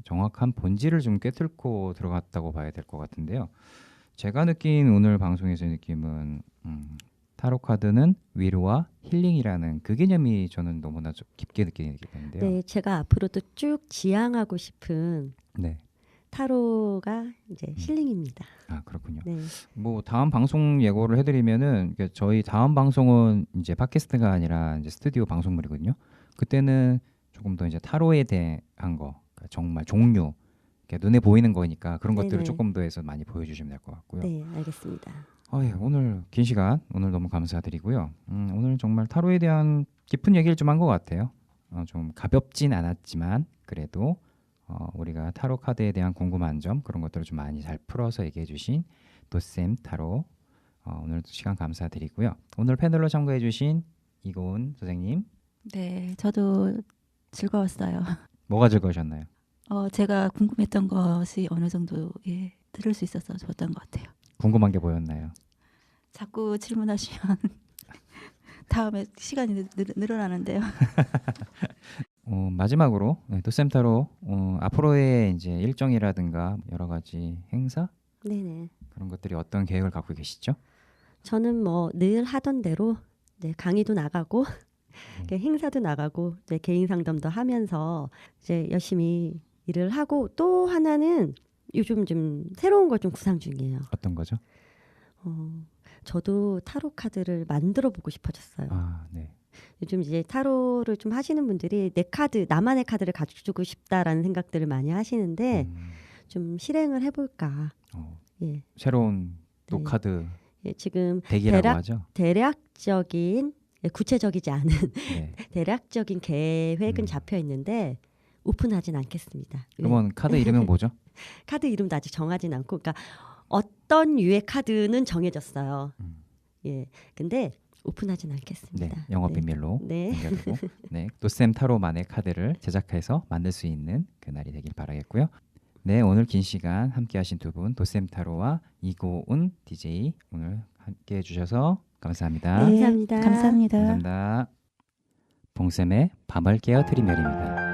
[SPEAKER 1] 정확한 본질을 좀 꿰뚫고 들어갔다고 봐야 될 것 같은데요. 제가 느낀 오늘 방송에서의 느낌은 타로 카드는 위로와 힐링이라는 그 개념이 저는 너무나 좀 깊게 느끼게 되는데요.
[SPEAKER 6] 네, 제가 앞으로도 쭉 지향하고 싶은
[SPEAKER 1] 네.
[SPEAKER 6] 타로가 이제 힐링입니다.
[SPEAKER 1] 아 그렇군요.
[SPEAKER 6] 네.
[SPEAKER 1] 뭐 다음 방송 예고를 해드리면은 저희 다음 방송은 이제 팟캐스트가 아니라 이제 스튜디오 방송물이거든요. 그때는 조금 더 이제 타로에 대한 거, 그러니까 정말 종류, 눈에 보이는 거니까 그런 것들을
[SPEAKER 6] 네네.
[SPEAKER 1] 조금 더 해서 많이 보여주시면 될 것 같고요.
[SPEAKER 6] 네, 알겠습니다.
[SPEAKER 1] 예, 오늘 긴 시간 오늘 너무 감사드리고요. 오늘 정말 타로에 대한 깊은 얘기를 좀 한 것 같아요. 좀 가볍진 않았지만 그래도 우리가 타로 카드에 대한 궁금한 점 그런 것들을 좀 많이 잘 풀어서 얘기해 주신 도쌤 타로 오늘도 시간 감사드리고요. 오늘 패널로 참가해 주신 이고은 선생님
[SPEAKER 7] 네, 저도 즐거웠어요.
[SPEAKER 1] 뭐가 즐거우셨나요?
[SPEAKER 7] 제가 궁금했던 것이 어느 정도 들을 수 있어서 좋았던 것 같아요.
[SPEAKER 1] 궁금한 게 뭐였나요?
[SPEAKER 7] 자꾸 질문하시면 다음에 시간이 늘어나는데요.
[SPEAKER 1] 마지막으로 도쌤 타로 앞으로의 이제 일정이라든가 여러 가지 행사
[SPEAKER 6] 네네.
[SPEAKER 1] 그런 것들이 어떤 계획을 갖고 계시죠?
[SPEAKER 6] 저는 뭐 늘 하던 대로 이제 강의도 나가고 이렇게 행사도 나가고 이제 개인 상담도 하면서 이제 열심히 일을 하고 또 하나는 요즘 좀 새로운 걸 좀 구상 중이에요.
[SPEAKER 1] 어떤 거죠?
[SPEAKER 6] 저도 타로 카드를 만들어 보고 싶어졌어요.
[SPEAKER 1] 네.
[SPEAKER 6] 요즘 이제 타로를 좀 하시는 분들이 내 카드, 나만의 카드를 가지고 싶다라는 생각들을 많이 하시는데 좀 실행을 해볼까. 예.
[SPEAKER 1] 새로운 또
[SPEAKER 6] 네.
[SPEAKER 1] 카드
[SPEAKER 6] 예, 지금
[SPEAKER 1] 대기라고 하죠.
[SPEAKER 6] 대략적인 구체적이지 않은
[SPEAKER 1] 네.
[SPEAKER 6] 대략적인 계획은 잡혀 있는데 오픈하진 않겠습니다.
[SPEAKER 1] 그러면 카드 이름은 뭐죠?
[SPEAKER 6] 카드 이름도 아직 정하진 않고, 그러니까 어떤 유의 카드는 정해졌어요. 예, 근데 오픈하진 않겠습니다.
[SPEAKER 1] 네, 영업 비밀로
[SPEAKER 6] 네.
[SPEAKER 1] 남겨두고 네, 도쌤 타로만의 카드를 제작해서 만들 수 있는 그날이 되길 바라겠고요. 네, 오늘 긴 시간 함께하신 두 분 도쌤 타로와 이고은 DJ 오늘 함께해 주셔서 감사합니다.
[SPEAKER 6] 네, 감사합니다.
[SPEAKER 7] 감사합니다.
[SPEAKER 1] 감사합니다. 봉쌤의 밤을 깨어드리며입니다.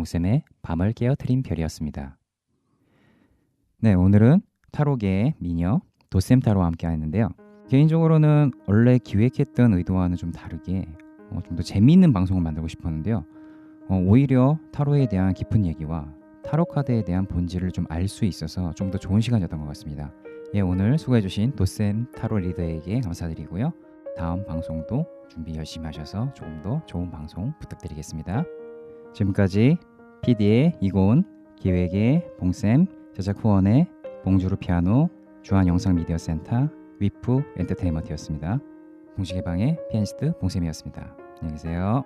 [SPEAKER 1] 봉쌤의 밤을 깨어트린 별이었습니다. 네, 오늘은 타로계의 미녀 도쌤 타로와 함께 했는데요. 개인적으로는 원래 기획했던 의도와는 좀 다르게 좀 더 재미있는 방송을 만들고 싶었는데요. 오히려 타로에 대한 깊은 얘기와 타로 카드에 대한 본질을 좀 알 수 있어서 좀 더 좋은 시간이었던 것 같습니다. 예, 오늘 수고해주신 도쌤 타로 리더에게 감사드리고요. 다음 방송도 준비 열심히 하셔서 조금 더 좋은 방송 부탁드리겠습니다. 지금까지 PD의 이고은, 기획의 봉쌤, 제작 후원의 봉주루 피아노, 주한 영상 미디어 센터, 위프 엔터테인먼트였습니다. 동시개방의 피아니스트 봉쌤이었습니다. 안녕히 계세요.